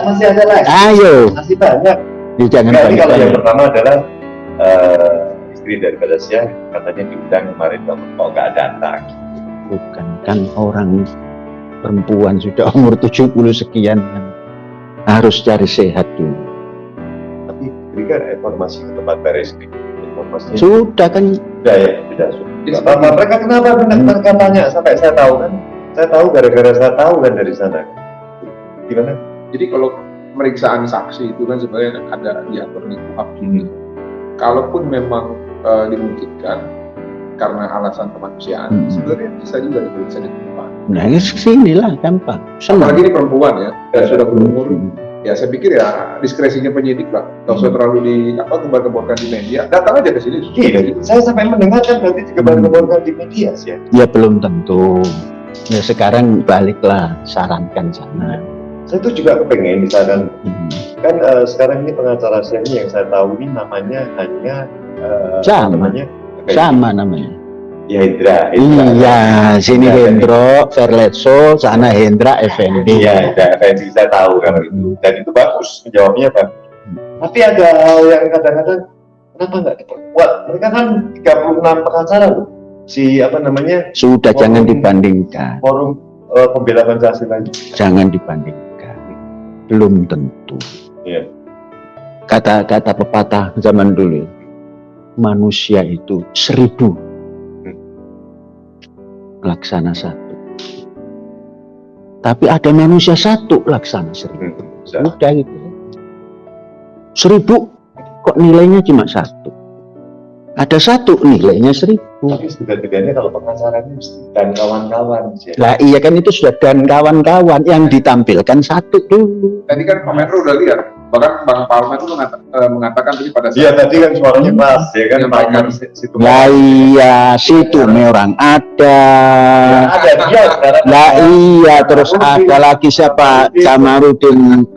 masih ada lagi. Ayo, Masih banyak. jangan Jadi kalau yang banyak. pertama adalah istri daripada Syekh katanya diundang kemarin, kok nggak datang. Bukan, kan orang perempuan sudah umur 70 sekian kan harus cari sehat dulu. Tapi berikan informasi ke tempat Barreskrim. Informasinya Sudah kan, sudah ya, sudah. Apa mereka kenapa mereka tanya sampai saya tahu kan? Saya tahu gara-gara saya tahu kan dari sana. Gimana? Jadi kalau pemeriksaan saksi itu kan sebenarnya ada diatur di KUHP ini. Kalaupun memang dimungkinkan karena alasan kemanusiaan, sebenarnya bisa juga diperiksa di tempat. nah ini sini lah gampang. Senang. Apalagi ini perempuan ya, dan sudah berumur. Ya saya pikir ya diskresinya penyidik lah, nggak usah terlalu gembar-gemborkan di media, datang aja ke sini. Iya, saya sampai mendengar kan berarti digembar-gemborkan di media sih. Ya belum tentu. Ya sekarang baliklah sarankan sana. Saya tuh juga kepengen misalkan kan sekarang ini pengacara saya ini yang saya tahu ini namanya hanya Sama. Sama namanya. Ya Hendra. Iya, sini Hendro Verletso, sana Hendra Effendi. Iya, Hendra Effendi saya tahu kalau itu. Dan itu bagus, menjawabnya bagus. Tapi ada hal yang kadang-kadang kenapa nggak diperkuat? Mereka kan 36 pengacara loh. Sudah jangan dibandingkan. Forum pembela Pancasila. Jangan dibandingkan. Belum tentu. Iya. Kata pepatah zaman dulu, manusia itu 1000 laksana 1. Tapi ada manusia 1 laksana 1000. Udah gitu. 1000 kok nilainya cuma 1. Ada 1 nilainya 1000. Tapi setidaknya kalau pengacara ini mesti dan kawan-kawan. Lah iya kan itu sudah dan kawan-kawan yang ditampilkan 1 dulu. Tadi kan Pak Menro udah lihat, bahkan Bang Palma itu mengatakan tadi pada Iya tadi kan suaranya pas ya kan menyampaikan situ. Lah iya situ orang ada. Ada dia sekarang. Lah iya terus ada lagi siapa? Kamarudin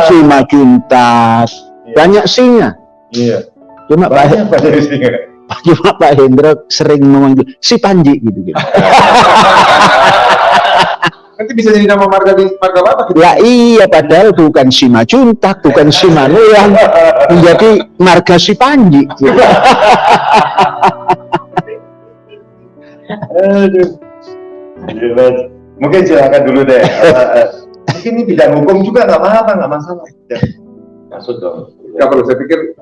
Simajuntas. Banyak singa. Iya. Cuma Banyak singa. Cuma Pak Hendro sering memanggil si Panji gitu. Nanti bisa jadi nama marga apa? Ya iya padahal bukan si Majuntak, bukan si Manulang, menjadi marga si Panji. Aduh. Mungkin silakan dulu deh. Mungkin ini bidang hukum juga nggak apa-apa, nggak masalah. Maksud dong. Nggak perlu. Saya pikir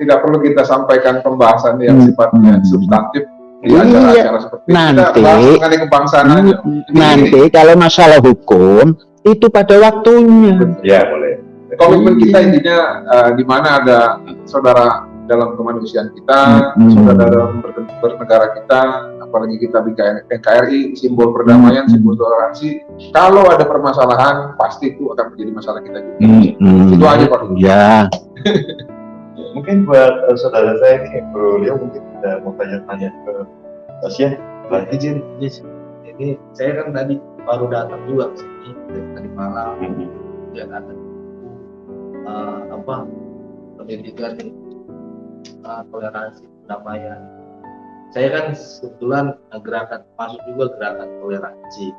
tidak perlu kita sampaikan pembahasan yang sifatnya substantif di acara-acara seperti ini. Kita bahas mengenai kebangsaan aja. Nanti kalau masalah hukum itu pada waktunya. Ya boleh. Komitmen kita intinya di mana ada saudara dalam kemanusiaan kita, saudara dalam bernegara kita, apalagi kita di NKRI, simbol perdamaian, simbol toleransi. Kalau ada permasalahan, pasti itu akan menjadi masalah kita juga. Itu aja Pak. Ya. Mungkin buat saudara saya ini, Bro Leo mungkin mau tanya-tanya ke Mas ya. Izin. Ini saya kan tadi baru datang juga ke sini dari tadi malam. Dan ada pendidikan toleransi perdamaian. Saya kan kebetulan gerakan masuk juga gerakan toleransi,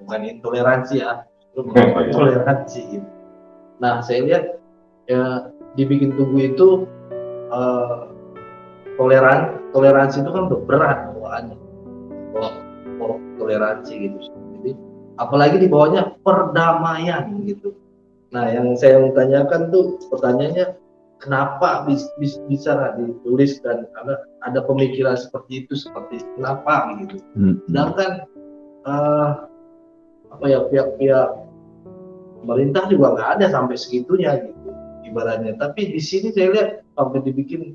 bukan intoleransi ya, toleransi. Nah saya lihat ya dibikin tugu itu toleransi itu kan udah berat bawaannya, toleransi gitu. Jadi apalagi di bawahnya perdamaian gitu. Nah yang saya mau tanyakan tuh pertanyaannya, kenapa bisa ditulis dan ada pemikiran seperti itu, kenapa gitu? Sedangkan pihak-pihak pemerintah juga nggak ada sampai segitunya gitu ibaratnya. Tapi di sini saya lihat sampai dibikin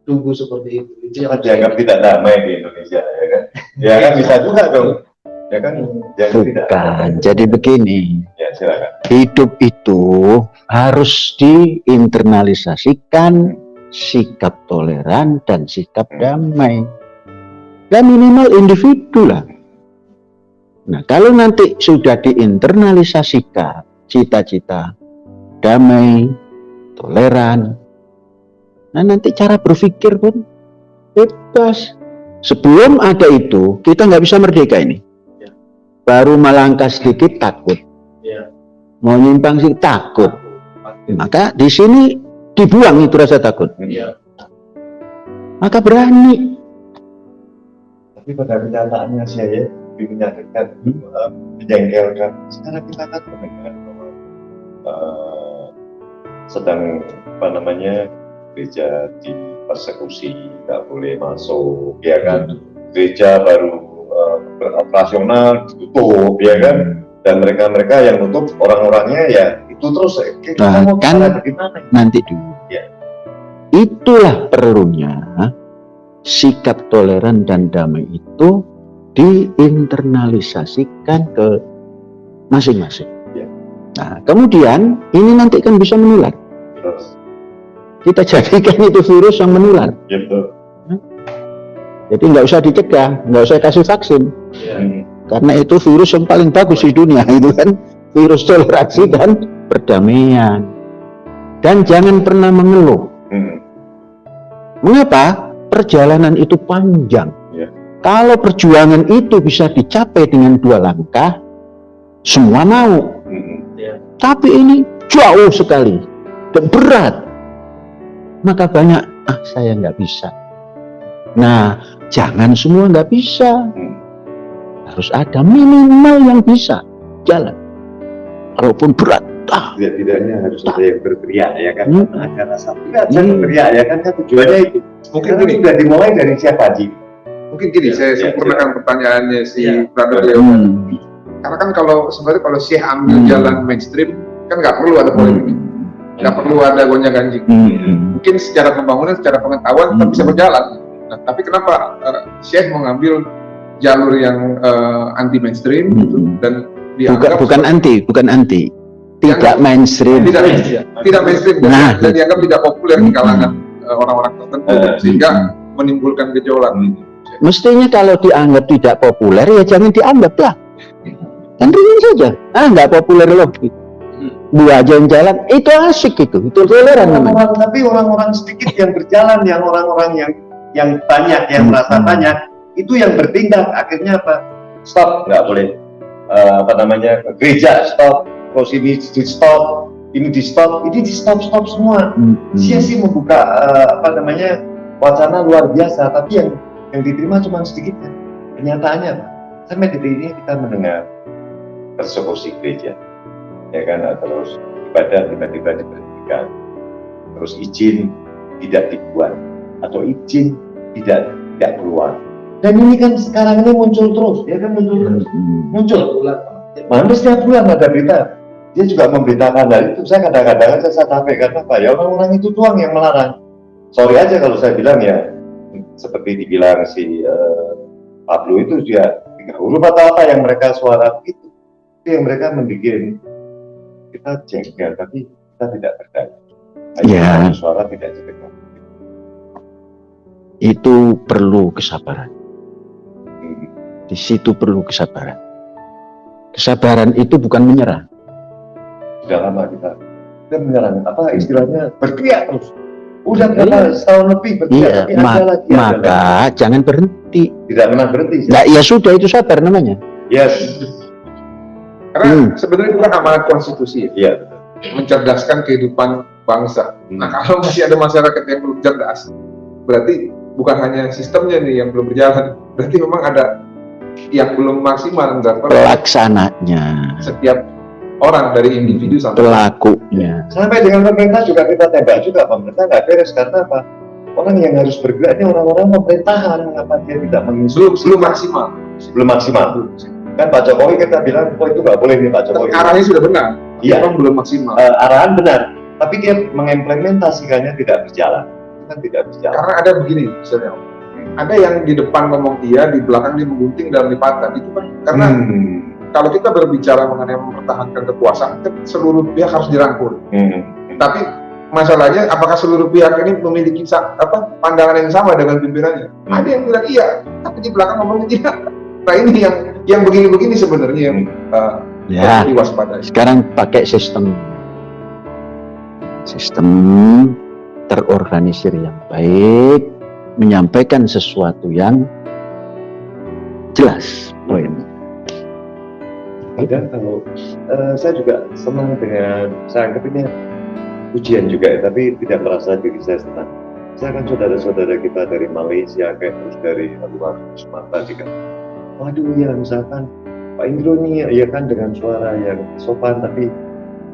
tugu seperti itu. Itu yang dianggap tidak damai di Indonesia ya kan? Ya kan bisa juga dong. Ya kan? Bukan. Jadi begini. Ya silakan. Hidup itu harus diinternalisasikan sikap toleran dan sikap damai. Dan minimal individu lah. Nah, kalau nanti sudah diinternalisasikan cita-cita damai, toleran, nah nanti cara berpikir pun bebas. Sebelum ada itu, kita nggak bisa merdeka ini. Ya. Baru melangkah sedikit takut. Ya. Mau nyimpang sih takut. Maka di sini dibuang itu rasa takut. Ya. Maka berani. Tapi pada kenyataannya saya menyadarkan, menjengkelkan. Sekarang kita kan mendengar bahwa sedang gereja dipersekusi, nggak boleh masuk, ya kan? Gereja baru beroperasional ditutup, ya kan? Dan mereka yang nutup orang-orangnya ya itu terus. Kita mau kan bagaimana? nanti dulu. Ya. Itulah perlunya sikap toleran dan damai itu diinternalisasikan ke masing-masing. Ya. Nah, kemudian ini nanti kan bisa menular. Terus, Kita jadikan itu virus yang menular. gitu. Jadi nggak usah dicegah, nggak usah kasih vaksin. Karena itu virus yang paling bagus di dunia, itu kan virus toleransi dan perdamaian. Dan jangan pernah mengeluh. Mengapa? Perjalanan itu panjang. Ya. Kalau perjuangan itu bisa dicapai dengan 2 langkah, semua mau. Ya. Tapi ini jauh sekali dan berat. Maka banyak, saya nggak bisa. Nah, jangan semua nggak bisa. Harus ada minimal yang bisa jalan. Walaupun berat. Tidak-tidaknya harus ada yang berteriak ya kan, ada rasa berat Hmm. berteriak ya kan, tujuannya itu. Mungkin Karena gini, sudah dimulai dari siapa Ji? mungkin gini, saya Ya, sempurnakan pertanyaannya si Ya. Brother Leo. Karena kan kalau sebenarnya kalau Syekh ambil jalan mainstream, kan nggak perlu ada polemik, nggak perlu ada gonjang-ganjing. Mungkin secara pembangunan, secara pengetahuan tetap bisa berjalan. Nah, tapi kenapa Syekh mengambil jalur yang anti mainstream gitu, dan dianggap Bukan anti, tidak mainstream. tidak mainstream dan, Nah. dan dianggap tidak populer di kalangan orang-orang tertentu sehingga menimbulkan gejolak. Mestinya kalau dianggap tidak populer ya jangan dianggap lah. Kan ringan saja. Nggak populer loh. Gitu. Dua aja yang jalan, itu asik itu toleran namanya. Tapi orang-orang sedikit yang berjalan, yang orang-orang yang banyak, yang merasa banyak, itu yang bertindak. Akhirnya apa? Stop, nggak boleh. Gereja stop, terus ini di stop, ini di stop semua. Dia sih membuka wacana luar biasa, tapi yang diterima cuma sedikit. Kenyataannya apa? Sampai detik ini kita mendengar persekusi gereja, ya kan, terus ibadah tiba-tiba diberhentikan, terus izin tidak dibuat atau izin tidak keluar. Dan ini kan sekarang ini muncul terus, ya kan, muncul. Hampir setiap bulan ada berita. Dia juga memberitakan hal itu. Saya kadang-kadang saya capek karena apa? Ya orang-orang itu doang yang melarang. Sorry aja kalau saya bilang ya, seperti dibilang si Pablo itu dia 3 huruf atau apa yang mereka suara itu yang mereka membuat kita jengkel, tapi kita tidak berdaya. Ya. Suara tidak didengar. Itu perlu kesabaran. Di situ perlu kesabaran. Kesabaran itu bukan menyerah. Sudah lama kita menyerang, apa istilahnya, berteriak terus. Udah berapa setahun lebih berteriak, tapi ada lagi. Maka jangan berhenti. Tidak pernah berhenti. Nah, ya sudah, itu sabar namanya. Yes. Karena sebenarnya itu kan amanat konstitusi, Iya. mencerdaskan kehidupan bangsa. Nah, kalau masih ada masyarakat yang belum cerdas, berarti bukan hanya sistemnya nih yang belum berjalan, berarti memang ada yang belum maksimal Pelaksananya, setiap orang dari individu sampai pelakunya. Sampai dengan pemerintah juga kita tembak juga, pemerintah nggak beres karena apa? Orang yang harus bergerak ini orang-orang pemerintahan, mengapa dia tidak menginstruksi? belum maksimal. Belum maksimal. Kan Pak Jokowi kita bilang, oh itu nggak boleh nih Pak Jokowi. Arahnya sudah benar, Iya. memang belum maksimal. Arahan benar, tapi dia mengimplementasikannya tidak berjalan. Itu kan tidak berjalan. Karena ada begini, misalnya, ada yang di depan ngomong dia, di belakang dia menggunting dalam lipatan. Itu kan karena kalau kita berbicara mengenai mempertahankan kekuasaan, kan seluruh pihak harus dirangkul. Tapi masalahnya, apakah seluruh pihak ini memiliki pandangan yang sama dengan pimpinannya? Ada yang bilang iya, tapi di belakang ngomongnya tidak. Nah ini yang begini-begini sebenarnya yang Ya, harus diwaspadai. sekarang pakai sistem terorganisir yang baik, menyampaikan sesuatu yang jelas poin. Kadang kalau saya juga senang dengan, saya anggap ini ujian juga, tapi tidak merasa diri saya senang. Saya kan saudara-saudara kita dari Malaysia, kayak terus dari luar Sumatera juga. Waduh ya, misalkan Pak Indro nih, ya kan dengan suara yang sopan tapi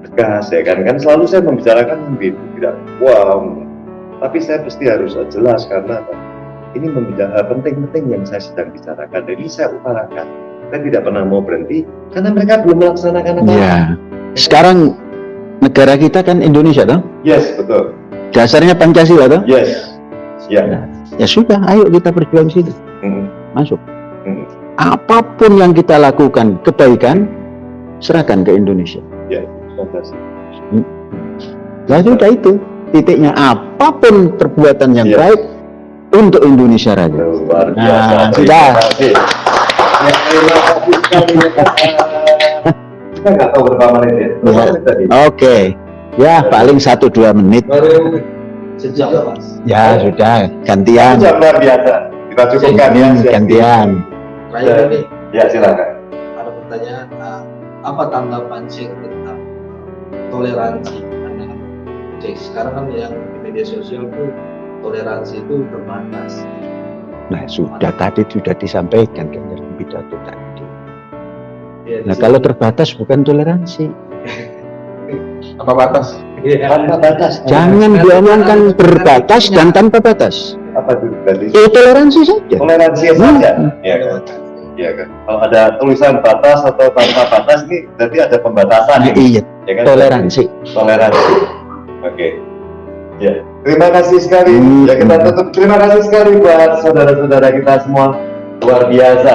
tegas ya kan. Kan selalu saya membicarakan begitu, tidak wow. Tapi saya pasti harus jelas karena ini penting-penting yang saya sedang bicarakan. Jadi saya utarakan. Saya tidak pernah mau berhenti karena mereka belum melaksanakan apa-apa. Ya, sekarang negara kita kan Indonesia toh? Yes, betul. Dasarnya Pancasila toh? Yes. Ya. Ya sudah, ayo kita berjuang situ. Masuk. Apapun yang kita lakukan kebaikan, serahkan ke Indonesia. Ya. Pancasila. Nah sudah itu titiknya, apapun perbuatan yang Iya. baik untuk Indonesia Raya. Luar biasa. Nah, Terima sudah. kasih. Ya, terima kasih sekali. Kita nggak tahu berapa menit ya. Berapa Ya. menit tadi? Oke, ya paling 1-2 menit. Baru sejam Mas. Ya sudah, gantian. Jam luar biasa. Kita cukupkan ya. Gantian. Terakhir ini Ya silakan. ada pertanyaan, apa tanggapan Syekh tentang toleransi pandangan Syekh? Sekarang kan yang di media sosial tuh toleransi itu terbatas. Nah sudah tadi sudah disampaikan kan dalam pidato tadi. Ya, di Nah situ- kalau terbatas bukan toleransi. Apa batas? Iya. Tanpa batas. Jangan diomongkan berbatas dan tanpa batas. Apa itu berarti? Ya toleransi saja. Toleransi saja. Ya kan. Ya kan. Kalau ada tulisan batas atau tanpa batas ini berarti ada pembatasan. Nah, iya, Ya kan? toleransi. Toleransi. Oke. Ya, terima kasih sekali. Hmm. Ya kita tutup. Terima kasih sekali buat saudara-saudara kita semua. Luar biasa.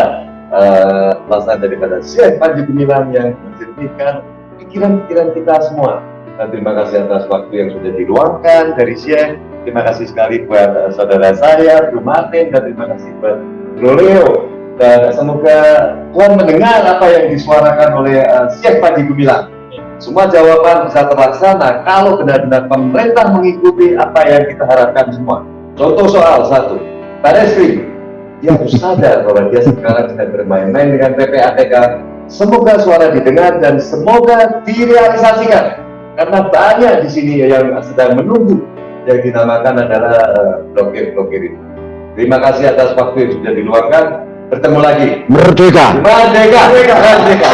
Lasan daripada Syekh Panji Gumilang yang menjernihkan pikiran-pikiran kita semua. Dan terima kasih atas waktu yang sudah diluangkan dari Syekh. Terima kasih sekali buat saudara saya, Bro Martin, dan terima kasih buat Bro Leo. Dan semoga Tuhan mendengar apa yang disuarakan oleh Syekh Panji Gumilang. Semua jawaban bisa terlaksana kalau benar-benar pemerintah mengikuti apa yang kita harapkan semua. Contoh soal satu, Barreskrim, dia harus sadar bahwa dia sekarang sedang bermain-main dengan PPATK. Semoga suara didengar dan semoga direalisasikan. Karena banyak di sini yang sedang menunggu yang dinamakan adalah blokir-blokir itu. Terima kasih atas waktu yang sudah diluangkan. Bertemu lagi. Merdeka. Merdeka. Merdeka.